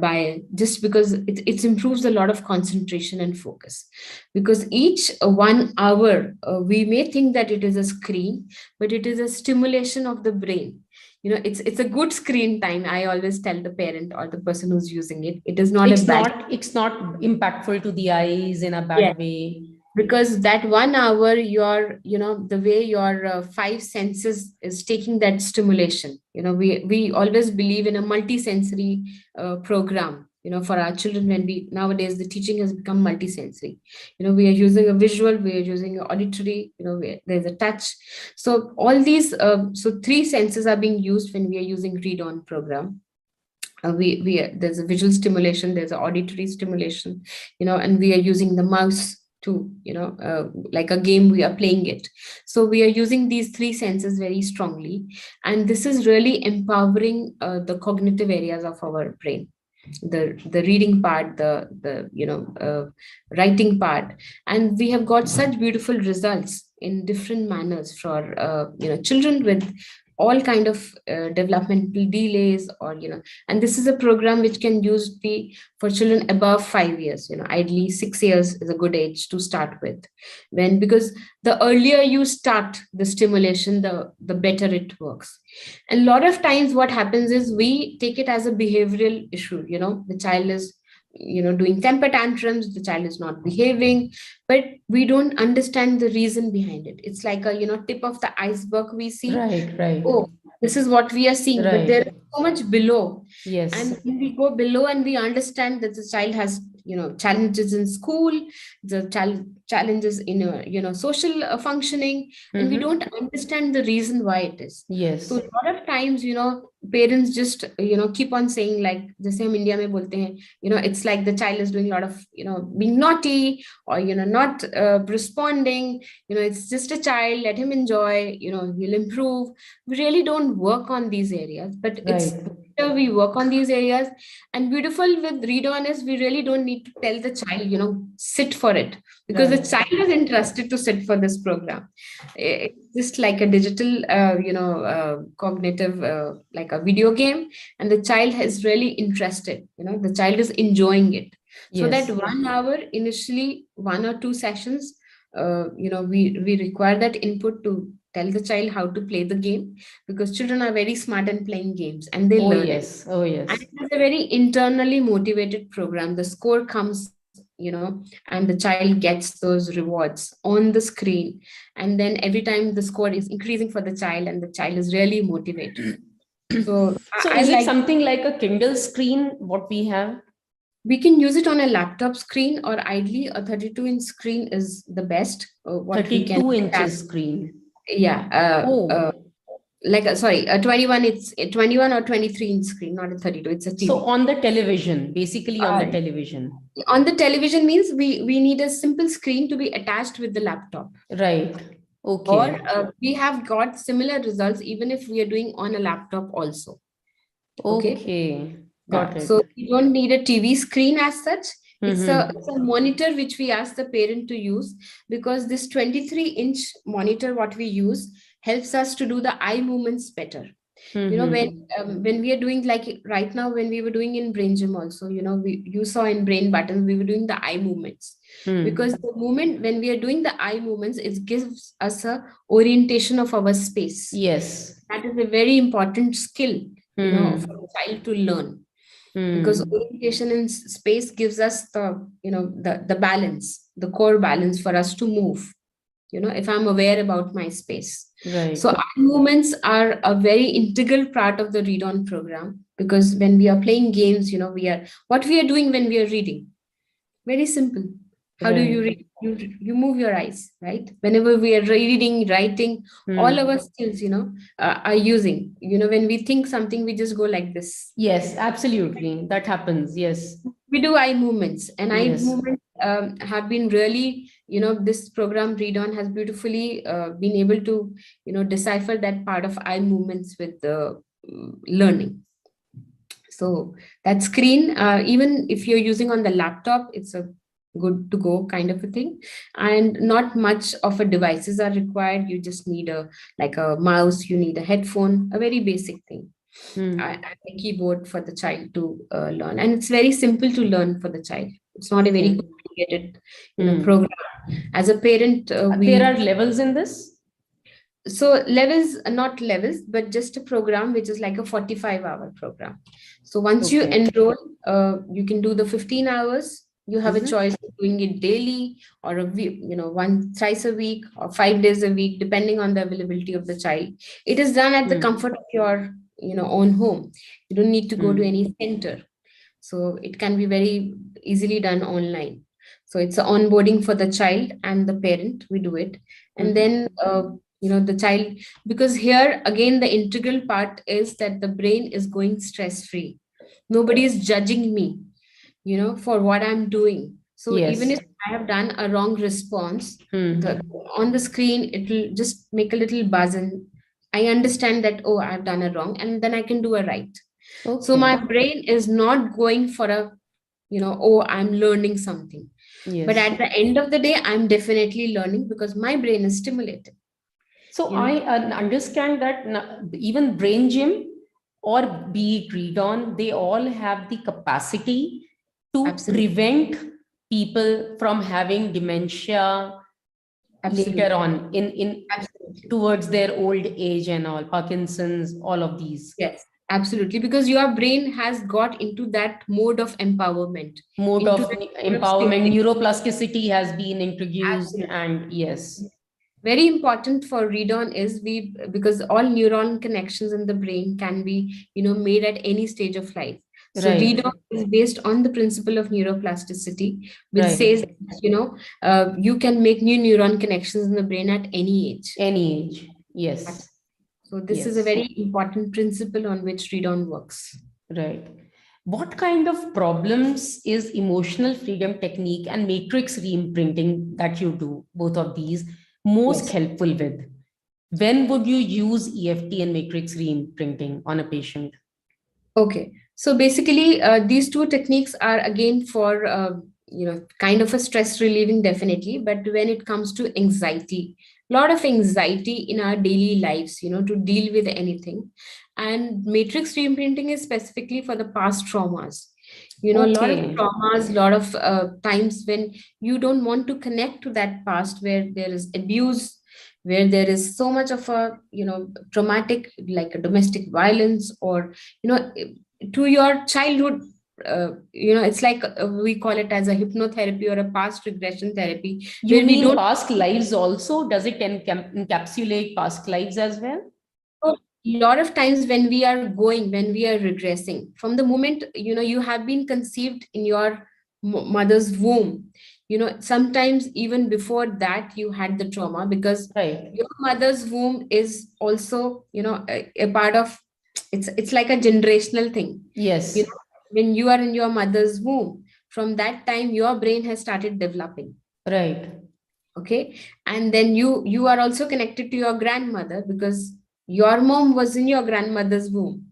by just because it improves a lot of concentration and focus. Because each 1 hour, we may think that it is a screen, but it is a stimulation of the brain. It's a good screen time. I always tell the parent or the person who's using it, it is not a bad. It's not impactful to the eyes in a Yeah, bad way. because that 1 hour, the way your five senses is taking that stimulation. We always believe in a multisensory program, for our children. When we nowadays, the teaching has become multisensory. We are using a visual, we are using a auditory, there's a touch. So all these, so three senses are being used when we are using read on program. We there's a visual stimulation, there's an auditory stimulation, and we are using the mouse to, like a game, we are playing it. So we are using these three senses very strongly, and this is really empowering the cognitive areas of our brain, the reading part, the writing part. And we have got such beautiful results in different manners for children with all kind of developmental delays, or and this is a program which can use be for children above 5 years. Ideally 6 years is a good age to start with, because the earlier you start the stimulation, the better it works. And a lot of times what happens is we take it as a behavioral issue. The child is doing temper tantrums, the child is not behaving, but we don't understand the reason behind it. It's like a tip of the iceberg we see. Right, right, Oh, this is what we are seeing, but there right. is so much below. Yes, And when we go below and we understand that the child has challenges in school, the child challenges in social functioning, and we don't understand the reason why it is. So yes, a lot of times, parents just keep on saying, like, जैसे हम India में बोलते हैं, it's like the child is doing a lot of being naughty, or not responding. It's just a child, let him enjoy, he'll improve. We really don't work on these areas, but it's right, better we work on these areas. And beautiful with read on is we really don't need to tell the child, sit for it, because the right. child is interested to sit for this program. It's just like a digital cognitive, like a video game, and the child is really interested. The child is enjoying it. So that Yes, 1 hour, initially 1 or 2 sessions, we require that input to tell the child how to play the game, because children are very smart in playing games and they oh learn it. yes, oh And yes. it is a very internally motivated program. The score comes, and the child gets those rewards on the screen. And then every time the score is increasing for the child, and the child is really motivated. So So I is it like, something like a Kindle screen, what we have? we can use it on a laptop screen, or ideally a 32-inch screen is the best, what we can 32 attach. inches screen. Yeah, Oh, like sorry, a 21, it's a 21 or 23-inch screen, not a 32, it's a so TV. on the television, basically on the uh, television. on the television means we need a simple screen to be attached with the laptop. Right. Or Okay. we have got similar results even if we are doing on a laptop also. Okay. Okay. Yeah, Got so it. we don't need a TV screen as such. Mm-hmm. It's a monitor which we ask the parent to use, because this 23-inch monitor what we use helps us to do the eye movements better. When Mm-hmm. when we are doing, like right now, when we were doing in brain gym also, you saw in brain buttons we were doing the eye movements, because Hmm. the movement, when we are doing the eye movements, it gives us a orientation of our space. Yes. That is a very important skill, for Hmm. a child to learn, because Hmm. orientation in space gives us the balance, the core balance for us to move, if I'm aware about my space. So Right. eye movements are a very integral part of the read on program, because when we are playing games, we are, what we are doing when we are reading, very simple. How do you Right. read? You move your eyes, right? Whenever we are reading, writing, all Hmm. our skills, are using. When we think something, we just go like this. Yes, absolutely. That happens. Yes. We do eye movements, and eye Yes. movements have been really, this program Read On has beautifully been able to, decipher that part of eye movements with the learning. So that screen, even if you're using on the laptop, it's a good to go kind of a thing, and not much of a devices are required. You just need a like a mouse, you need a headphone, a very basic thing, Hmm. and a keyboard for the child to learn. And it's very simple to learn for the child. It's not a very Okay. complicated, Hmm. program. As a parent, There are we levels in this? so levels, not levels, but just a program which is like a 45-hour program. So once you Okay. enroll, you can do the 15 hours. You have a Mhm. choice of doing it daily or a week, one thrice a week or 5 days a week, depending on the availability of the child. It is done at the Hmm. comfort of your, own home. You don't need to go to Hmm. any center. So it can be very easily done online. So it's a onboarding for the child and the parent. We do it, and Mhm. then the child, because here again the integral part is that the brain is going stress free. Nobody is judging me, for what I'm doing. So even Yes. if I have done a wrong response, the Hmm. on the screen it will just make a little buzz, and I understand that, oh, I've done a wrong, and then I can do a right. So Okay. my brain is not going for a, oh, I'm learning something. But Yes. at the end of the day, I'm definitely learning because my brain is stimulated, So you I know. understand that even Brain Gym or be it Read On, they all have the capacity to Absolutely. prevent people from having dementia later Absolutely. on in Absolutely. towards their old age and all, Parkinson's, all of these Yes, absolutely. Because your brain has got into that mode of empowerment, mode into of that mode of empowerment, stimulation. neuroplasticity has been introduced, Absolutely. and yes, Very important for read on is we, because all neuron connections in the brain can be, made at any stage of life. So read on right, is based on the principle of neuroplasticity, which says right, that, you can make new neuron connections in the brain at any age. any age, yes, So this is a yes, very important principle on which read on works. right. What kind of problems is emotional freedom technique and matrix reimprinting that you do, both of these, most Yes. helpful with? When would you use EFT and matrix reimprinting on a patient? Okay, so basically, these two techniques are again for kind of a stress relieving, definitely. But when it comes to anxiety, a lot of anxiety in our daily lives, to deal with anything, and matrix reimprinting is specifically for the past traumas. A lot of Okay, traumas, a lot of times when you don't want to connect to that past where there is abuse, where there is so much of a traumatic, like a domestic violence, or to your childhood. It's like we call it as a hypnotherapy or a past regression therapy, you where we mean don't. past lives also? Does it encapsulate past lives as well? So a lot of times when we are regressing from the moment you have been conceived in your mother's womb, sometimes even before that you had the trauma, because Right. your mother's womb is also a part of, it's like a generational thing. you Yes. know when you are in your mother's womb, from that time your brain has started developing. Right. Okay, and then you are also connected to your grandmother because your mom was in your grandmother's womb.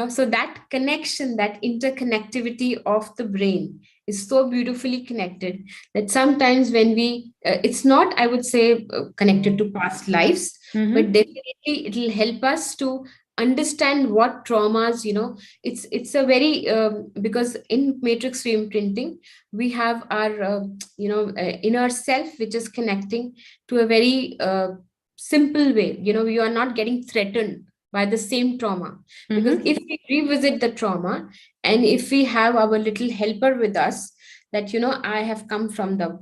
So that connection, that interconnectivity of the brain is so beautifully connected that sometimes when we it's not, I would say, connected to past lives, but Mm-hmm. definitely it will help us to understand what traumas. It's a very because in matrix reimprinting we have our inner self which is connecting to a very simple way. You are not getting threatened by the same trauma, because Mm-hmm. if we revisit the trauma, and if we have our little helper with us, that I have come from the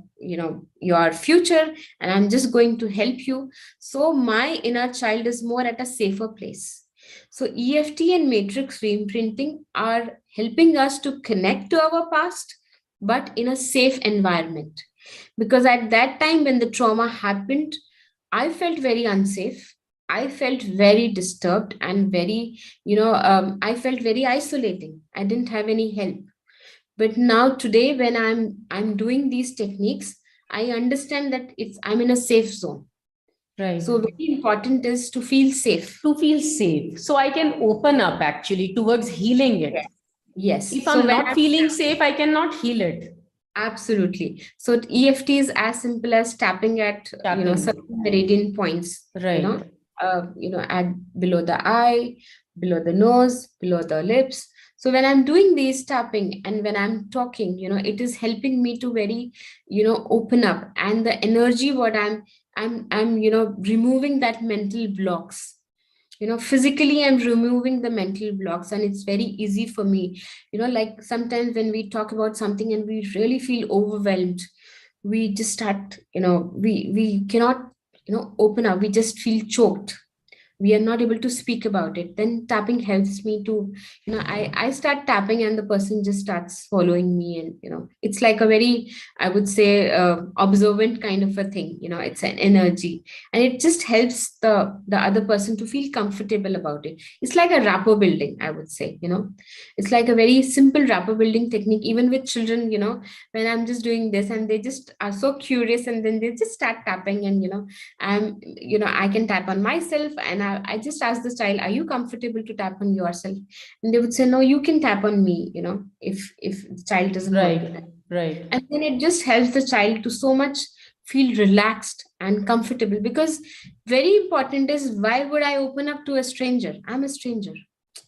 your future, and I'm just going to help you, so my inner child is more at a safer place. So EFT and matrix reimprinting are helping us to connect to our past, but in a safe environment, because at that time when the trauma happened, I felt very unsafe. I felt very disturbed and very, I felt very isolating. I didn't have any help. But now today, when I'm doing these techniques, I understand that I'm in a safe zone. Right. So very important is to feel safe. To feel safe. So I can open up actually towards healing it. Yes. If So I'm when not feeling safe, I cannot heal it. absolutely. So EFT is as simple as tapping at Tapping. certain meridian points, Right. at below the eye, below the nose, below the lips. So when I'm doing these tapping and when I'm talking, it is helping me to very, open up, and the energy what I'm removing that mental blocks. Physically I'm removing the mental blocks, and it's very easy for me. Like sometimes when we talk about something and we really feel overwhelmed, we just start, we cannot, open up, we just feel choked, we are not able to speak about it. Then tapping helps me to, I start tapping and the person just starts following me, and it's like a very, I would say, observant kind of a thing. It's an energy, and it just helps the other person to feel comfortable about it. It's like a rapport building, I would say. It's like a very simple rapport building technique, even with children. When I'm just doing this and they just are so curious, and then they just start tapping, and I can tap on myself, and I just ask the child, are you comfortable to tap on yourself? And they would say, no, you can tap on me, if the child doesn't want to. Right. Right. And then it just helps the child to so much feel relaxed and comfortable, because very important is, why would I open up to a stranger? I'm a stranger,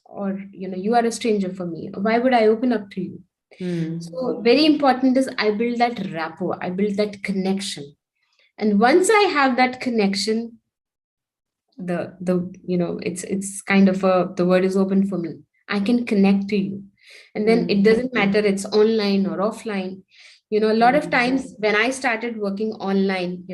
or you are a stranger for me. Why would I open up to you? Hmm. So very important is, I build that rapport, I build that connection. And once I have that connection, the it's kind of the word is open for me. I can connect to you, and then it Hmm. doesn't matter it's online or offline. A lot of Hmm. times when I started working online,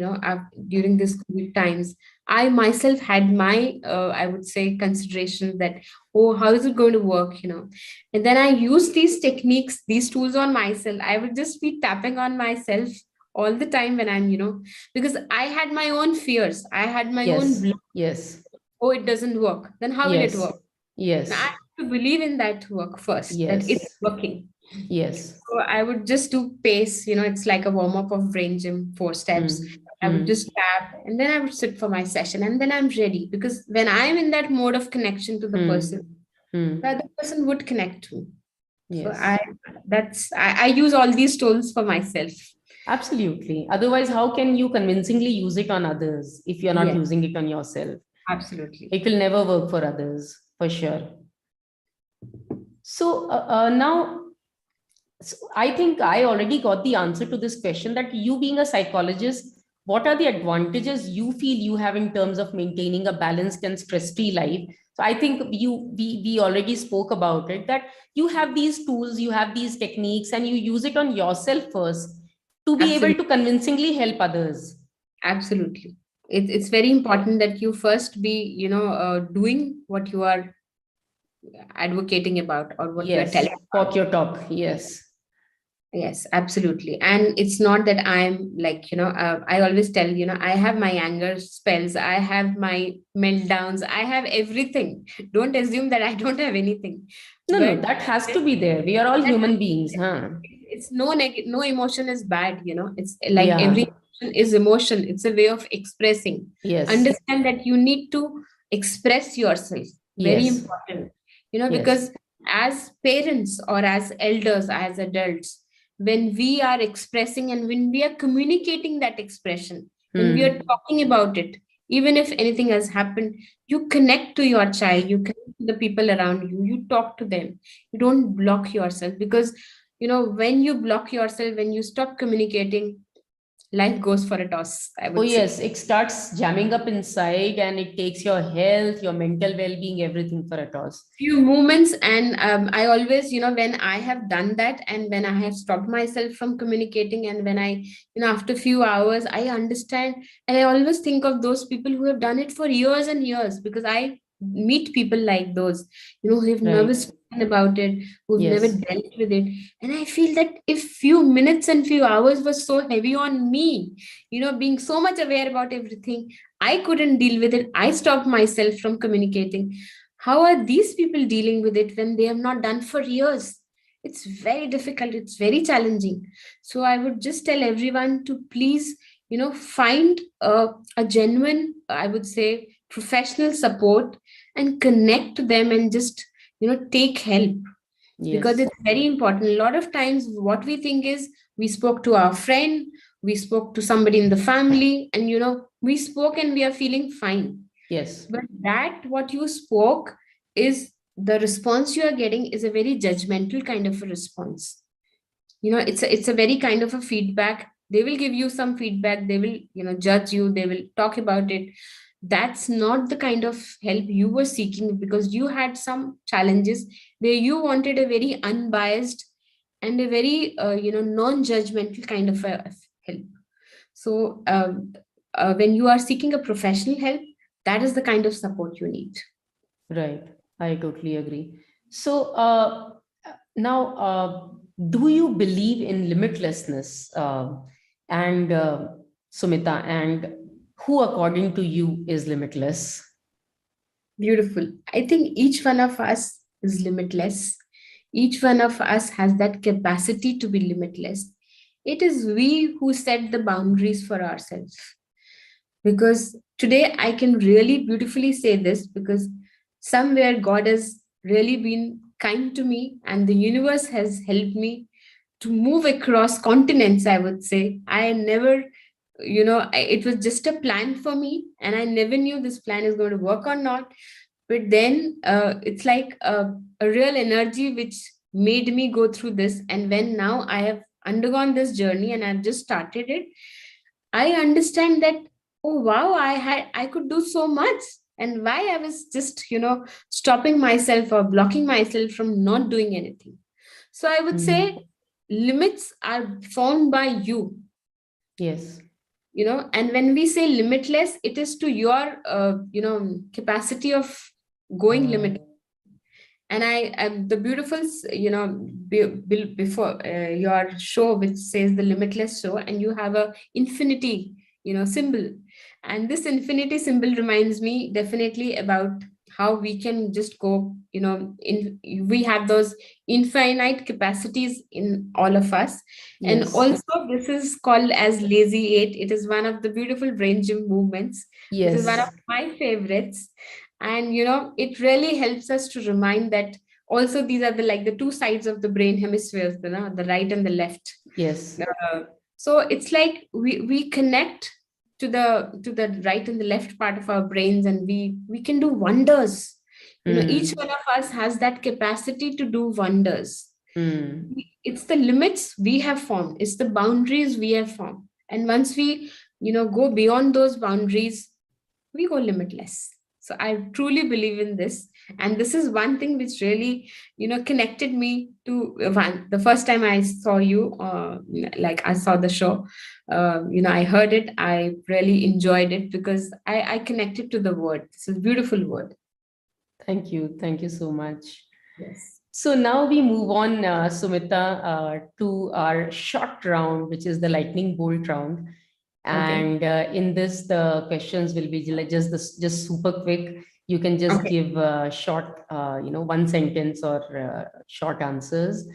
during this COVID times, I myself had my I would say consideration that, oh, how is it going to work, and then I use these techniques, these tools on myself. I would just be tapping on myself all the time when I'm, because I had my own fears, I had my own, Yes. Yes. oh, it doesn't work, then how will it Yes. work? Now I Yes. have to believe in that work first, that Yes. it's working. Yes. So I would just do pace, it's like a warm up of brain gym, 4 steps. Hmm. I would Hmm. just tap, and then I would sit for my session, and then I'm ready, because when I'm in that mode of connection to the person, Hmm. the Hmm. other person would connect to me. So Yes. I use all these tools for myself. Absolutely. Otherwise, how can you convincingly use it on others if you're not Yes, using it on yourself? absolutely. It will never work for others, for sure. So now, so I think I already got the answer to this question, that you being a psychologist, what are the advantages you feel you have in terms of maintaining a balanced and stress-free life? So I think we already spoke about it, that you have these tools, you have these techniques, and you use it on yourself first to be able Absolutely. to convincingly help others. Absolutely. It's very important that you first be, doing what you are advocating about, or what you are Yes, telling about. walk your talk. Yes. Yes, absolutely. And it's not that I'm like, I always tell, I have my anger spells, I have my meltdowns, I have everything. Don't assume that I don't have anything. No, no, But that has to be there. We are all that human beings, huh? it's no emotion is bad. It's like every Yeah. emotion is emotion, it's a way of expressing. Yes. Understand that you need to express yourself, very Yes. important. Yes. Because as parents or as elders, as adults, when we are expressing and when we are communicating that expression, when we are Hmm. talking about it, even if anything has happened, you connect to your child, you connect to the people around you, you talk to them, you don't block yourself. Because when you block yourself, when you stop communicating, life goes for a toss, I Oh, would say. yes. It starts jamming up inside and it takes your health, your mental well being, everything for a toss. Few moments, and I always, when I have done that, and when I have stopped myself from communicating, and when I, after few hours I understand, and I always think of those people who have done it for years and years, because I meet people like those, who have never Right. spoken about it, who've never Yes. dealt with it. And I feel that if few minutes and few hours was so heavy on me, being so much aware about everything, I couldn't deal with it, I stopped myself from communicating. How are these people dealing with it when they have not done for years? It's very difficult, it's very challenging. So I would just tell everyone to please, find a genuine, I would say, professional support and connect to them and just, take help, because Yes, it's very important. A lot of times, what we think is we spoke to our friend, we spoke to somebody in the family, and we spoke and we are feeling fine. yes, But that what you spoke is the response you are getting is a very judgmental kind of a response. It's a very kind of a feedback. They will give you some feedback, they will judge you, they will talk about it. That's not the kind of help you were seeking, because you had some challenges where you wanted a very unbiased and a very non-judgmental kind of a help. So when you are seeking a professional help, that is the kind of support you need. right. I totally agree. So now, do you believe in limitlessness? And Sumita, and who, according to you, is limitless? Beautiful. I think each one of us is limitless. Each one of us has that capacity to be limitless. It is we who set the boundaries for ourselves. Because today I can really beautifully say this, because somewhere God has really been kind to me and the universe has helped me to move across continents, I would say. I never, it was just a plan for me and I never knew this plan is going to work or not. But then it's like a real energy which made me go through this. And when now I have undergone this journey and I've just started it, I understand that, oh wow, I could do so much. And why I was just, stopping myself or blocking myself from not doing anything. So I would Mm, say limits are found by you, yes. and when we say limitless, it is to your, capacity of going limit. And the beautiful, before your show, which says the limitless show, and you have a infinity, symbol. And this infinity symbol reminds me definitely about how we can just go, we have those infinite capacities in all of us. And Yes. also, this is called as lazy eight. It is one of the beautiful brain gym movements. This is one of Yes. my favorites. And it really helps us to remind that also these are the two sides of the brain hemispheres, the right and the left. Yes. So it's like we connect to the right and the left part of our brains, and we can do wonders. Each Mm, one of us has that capacity to do wonders. mm. It's the limits we have formed, it's the boundaries we have formed, and once we go beyond those boundaries, we go limitless. So I truly believe in this. And this is one thing which really, connected me to one. The first time I saw you, like I saw the show, I heard it. I really enjoyed it because I connected to the word. This is a beautiful word. Thank you. Thank you so much. Yes. So now we move on, Sumita, to our short round, which is the lightning bolt round. Okay. And in this, the questions will be like just super quick. You can just Okay. give short, one sentence or short answers.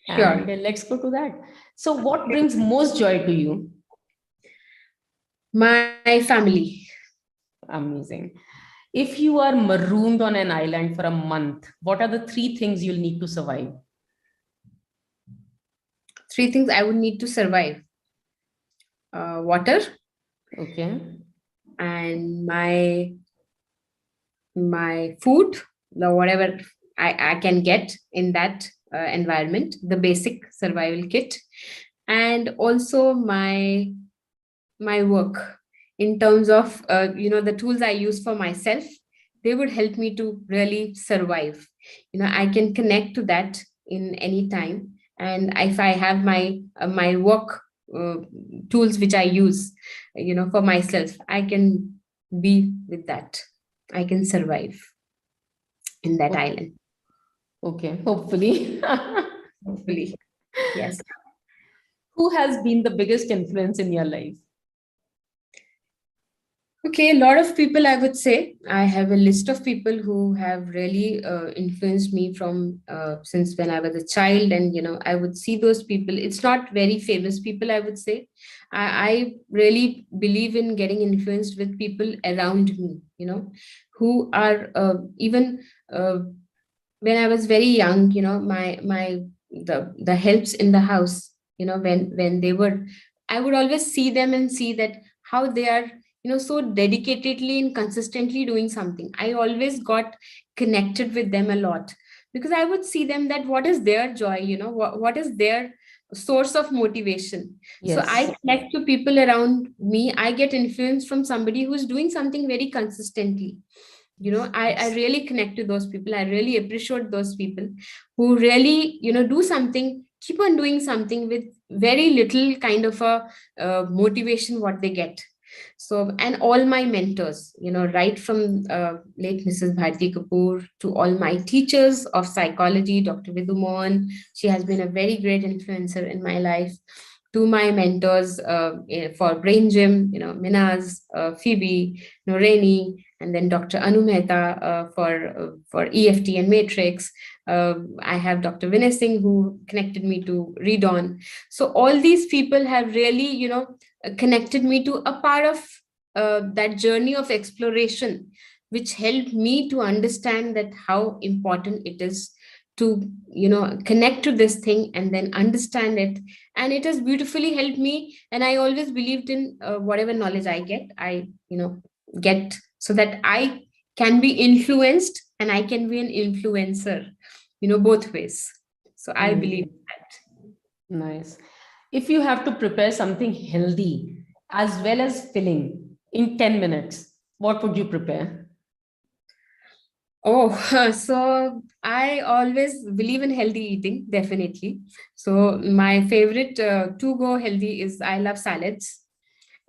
And Sure. let's go to that. So, what Okay. brings most joy to you? My family. Amazing. If you are marooned on an island for a month, what are the three things you'll need to survive? Three things I would need to survive: water, Okay. and my food, the whatever I can get in that environment, the basic survival kit, and also my work, in terms of the tools I use for myself. They would help me to really survive. I can connect to that in any time, and if I have my work uh, tools which I use, for myself, I can be with that. I can survive in that O- island, Okay. Hopefully. hopefully. Yes. Who has been the biggest influence in your life? Okay, a lot of people, I would say. I have a list of people who have really influenced me from since when I was a child, and I would see those people. It's not very famous people, I would say. I really believe in getting influenced with people around me, who are even when I was very young. The helps in the house. When they were, I would always see them and see that how they are so dedicatedly and consistently doing something. I always got connected with them a lot because I would see them that what is their joy, what is their source of motivation. So I Yes, connect to people around me. I get influenced from somebody who's doing something very consistently. I really connect to those people. I really appreciate those people who really do something, keep on doing something with very little kind of a motivation what they get. So, and all my mentors, right from late Mrs. Bharti Kapoor to all my teachers of psychology, Dr. Vidhu Mohan, she has been a very great influencer in my life. To my mentors for Brain Gym, Minaz, Phoebe, Noreni, and then Dr. Anu Mehta for EFT and Matrix. I have Dr. Vinay Singh who connected me to Read On. So all these people have really, connected me to a part of that journey of exploration, which helped me to understand that how important it is to connect to this thing and then understand it. And it has beautifully helped me, and I always believed in whatever knowledge I get, I get, so that I can be influenced and I can be an influencer, both ways. So I believe amazing. Nice. If you have to prepare something healthy as well as filling in 10 minutes, what would you prepare? Oh, so I always believe in healthy eating, definitely. So my favorite to go healthy is I love salads,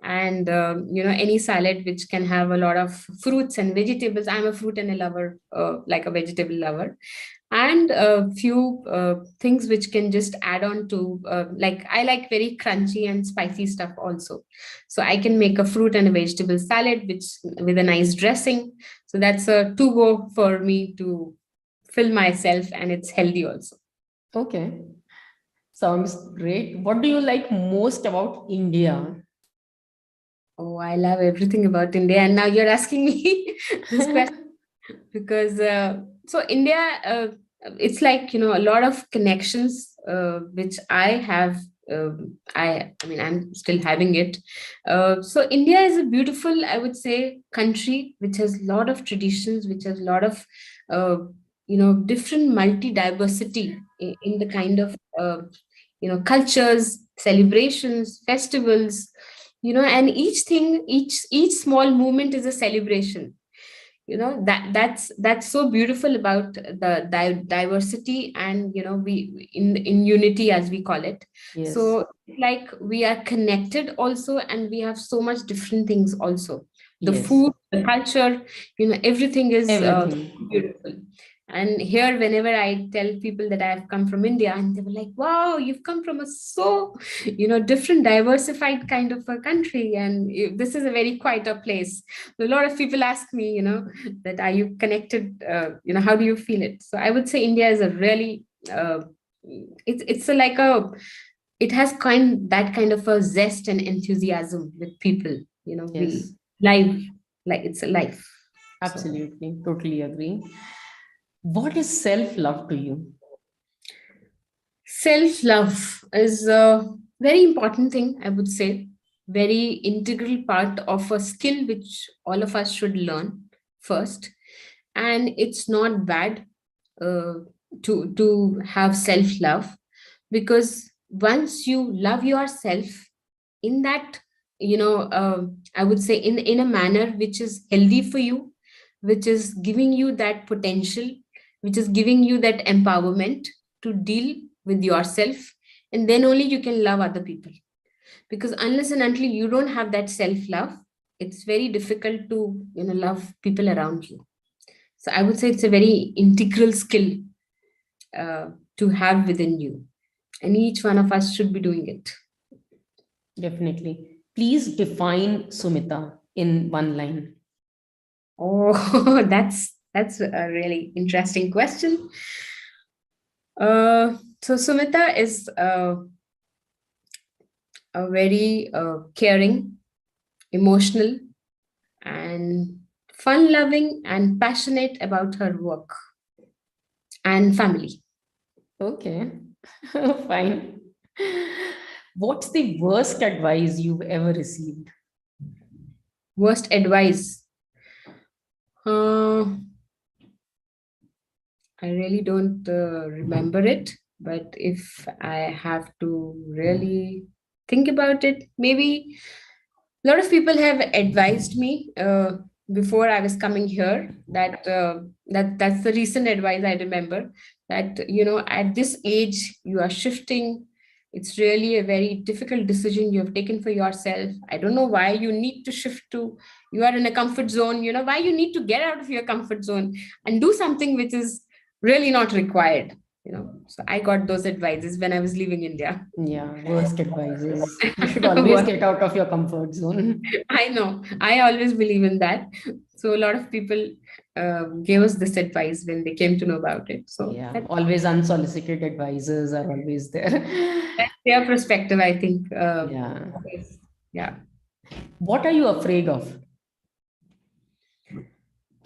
and any salad which can have a lot of fruits and vegetables. I'm a fruit and a lover, like a vegetable lover, and a few things which can just add on to, like I like very crunchy and spicy stuff also. So I can make a fruit and a vegetable salad which with a nice dressing. So that's a to go for me to fill myself, and it's healthy also. Okay, sounds great. What do you like most about India? Oh, I love everything about India, and now you're asking me this question because so India, it's like a lot of connections which I have. I mean, I'm still having it. So India is a beautiful, I would say, country which has a lot of traditions, which has a lot of uh, different multi diversity in the kind of cultures, celebrations, festivals, and each thing, each small movement is a celebration. That's so beautiful about the diversity, and we in unity, as we call it. Yes, So like we are connected also, and we have so much different things also. The yes, food, the culture, everything is everything. beautiful. And here, whenever I tell people that I have come from India, and they were like, wow, you've come from a so different diversified kind of a country, and this is a very quieter place. A lot of people ask me, that are you connected, how do you feel it? So I would say India is a really it's a like a it has that kind of a zest and enthusiasm with people. We Yes, live like it's a life. So absolutely. Totally agree. What is self-love to you? self love is a very important thing, I would say. Very integral part of a skill which all of us should learn first. And it's not bad uh, to have self love, because once you love yourself in that, I would say in a manner which is healthy for you, which is giving you that potential, which is giving you that empowerment to deal with yourself, and then only you can love other people. Because unless and until you don't have that self love, it's very difficult to love people around you. So I would say it's a very integral skill uh, to have within you, and each one of us should be doing it. Definitely. Please define Sumita. in one line? Oh, that's a really interesting question. So Sumita is a very caring, emotional, and fun-loving and passionate about her work and family. Okay, fine. What's the worst advice you've ever received? Worst advice. Uh, I really don't remember it, but if I have to really think about it, maybe a lot of people have advised me before I was coming here that that's the recent advice I remember, that at this age you are shifting. It's really a very difficult decision you have taken for yourself. I don't know why you need to shift to, you are in a comfort zone, why you need to get out of your comfort zone and do something which is really not required. So I got those advices when I was leaving India. Yeah, worst advices. You should always get out of your comfort zone. I know. I always believe in that. So a lot of people gave us this advice when they came to know about it. So Yeah, always unsolicited advisors are always there. that's their perspective, I think. Yeah. Yes. Yeah. What are you afraid of?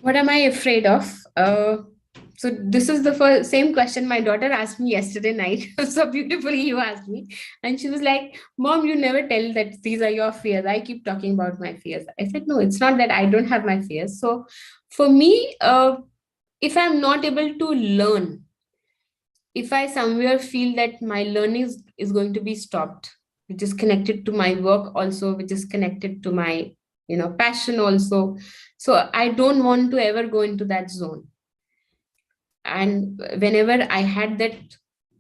What am I afraid of? So this is the first same question my daughter asked me yesterday night. So beautifully you asked me, and she was like, "Mom, you never tell that these are your fears. I keep talking about my fears." I said, "No, it's not that I don't have my fears." So for me, if I'm not able to learn, if I somewhere feel that my learning is going to be stopped, which is connected to my work also, which is connected to my passion also, so I don't want to ever go into that zone. And whenever I had that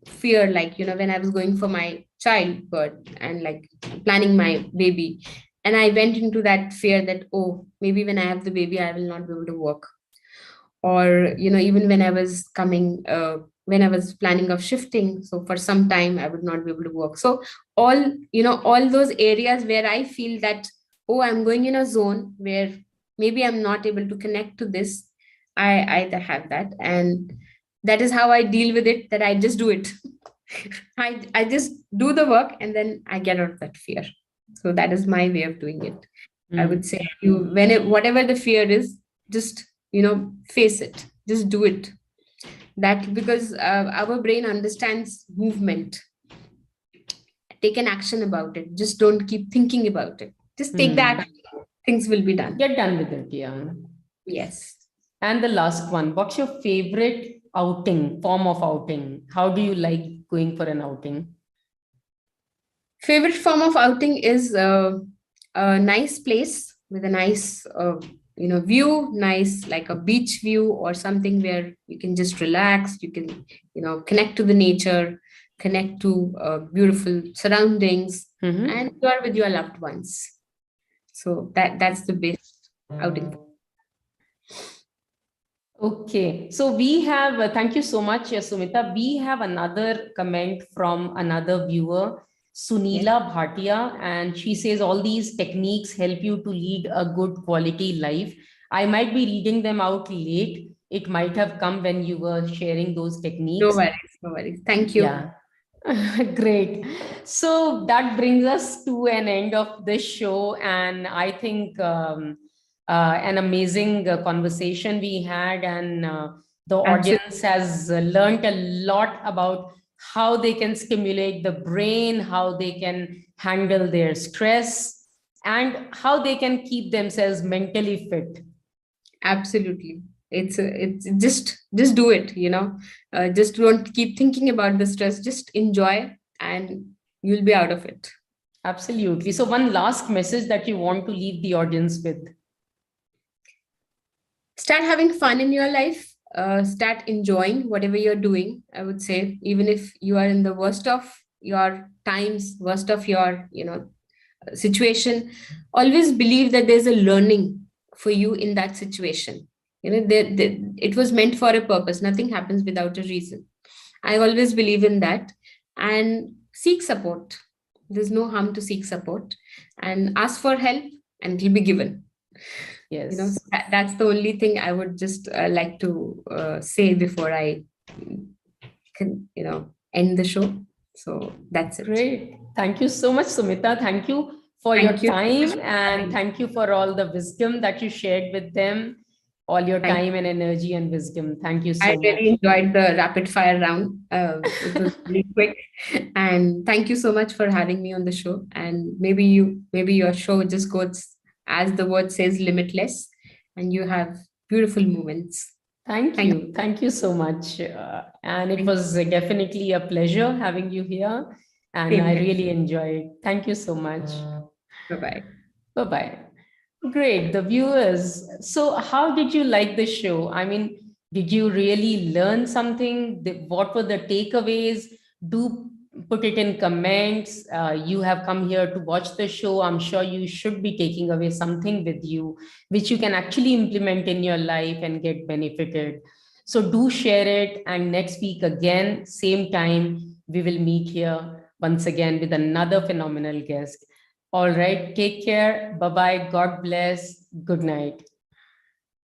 fear, like when I was going for my childbirth and like planning my baby, and I went into that fear that, oh, maybe when I have the baby I will not be able to work, or even when I was coming when I was planning of shifting, so for some time I would not be able to work. So all those areas where I feel that, oh, I'm going in a zone where maybe I'm not able to connect to this, I have that, and that is how I deal with it, that I just do it. I just do the work and then I get out of that fear. So that is my way of doing it. I would Mm. say, whatever the fear is, just face it, just do it. That, because our brain understands movement. Take an action about it, just don't keep thinking about it, just take the Mm. action. Things will be done. Get done with it, yeah. Yes. And the last one, what's your favorite outing, form of outing? How do you like going for an outing? Favorite form of outing is a nice place with a nice view, nice like a beach view or something where you can just relax, you can connect to the nature, connect to beautiful surroundings, and Mhm. you are with your loved ones. So that's the best outing. Okay, so we have, thank you so much, Sumita. We have another comment from another viewer, Yes. Sunila Bhatia, and she says all these techniques help you to lead a good quality life. I might be reading them out late. It might have come when you were sharing those No techniques. worries, no worries. Thank you. Yeah. Great. So that brings us to an end of this show. And I think an amazing conversation we had, and the Absolutely. audience has learned a lot about how they can stimulate the brain, how they can handle their stress, and how they can keep themselves mentally fit. Absolutely. It's just do it, just don't keep thinking about the stress, just enjoy and you'll be out of it. Absolutely. So, one last message that you want to leave the audience with. Start having fun in your life, start enjoying whatever you're doing. I would say, even if you are in the worst of your times, worst of your situation, always believe that there's a learning for you in that situation. It was meant for a purpose. Nothing happens without a reason. I always believe in that. And seek support. There's no harm to seek support and ask for help, and it will be given. You know, Yes. so that's the only thing I would just like to say before I can, end the show. So that's it. Great. Thank you so much, Sumita. Thank you for your Thank you so much time, for and having me. thank you for all the wisdom that you shared with them, all your Thank time and energy and wisdom. Thank you I so much. really enjoyed the rapid fire round. It was really quick, and thank you so much for having me on the show. And maybe your show just goes as the word says, limitless, and you have beautiful moments. Thank Thank you. Thank you so much. And it you. was definitely a pleasure having you here. And Same I here. really enjoyed. Thank you so much. Bye bye. Bye bye. Great. The viewers. So, how did you like the show? I mean, did you really learn something? What were the takeaways? Do put it in comments. You have come here to watch the show. I'm sure you should be taking away something with you, which you can actually implement in your life and get benefited. So, do share it. And next week, again, same time, we will meet here once again with another phenomenal guest. All right. Take care. Bye bye. God bless. Good night.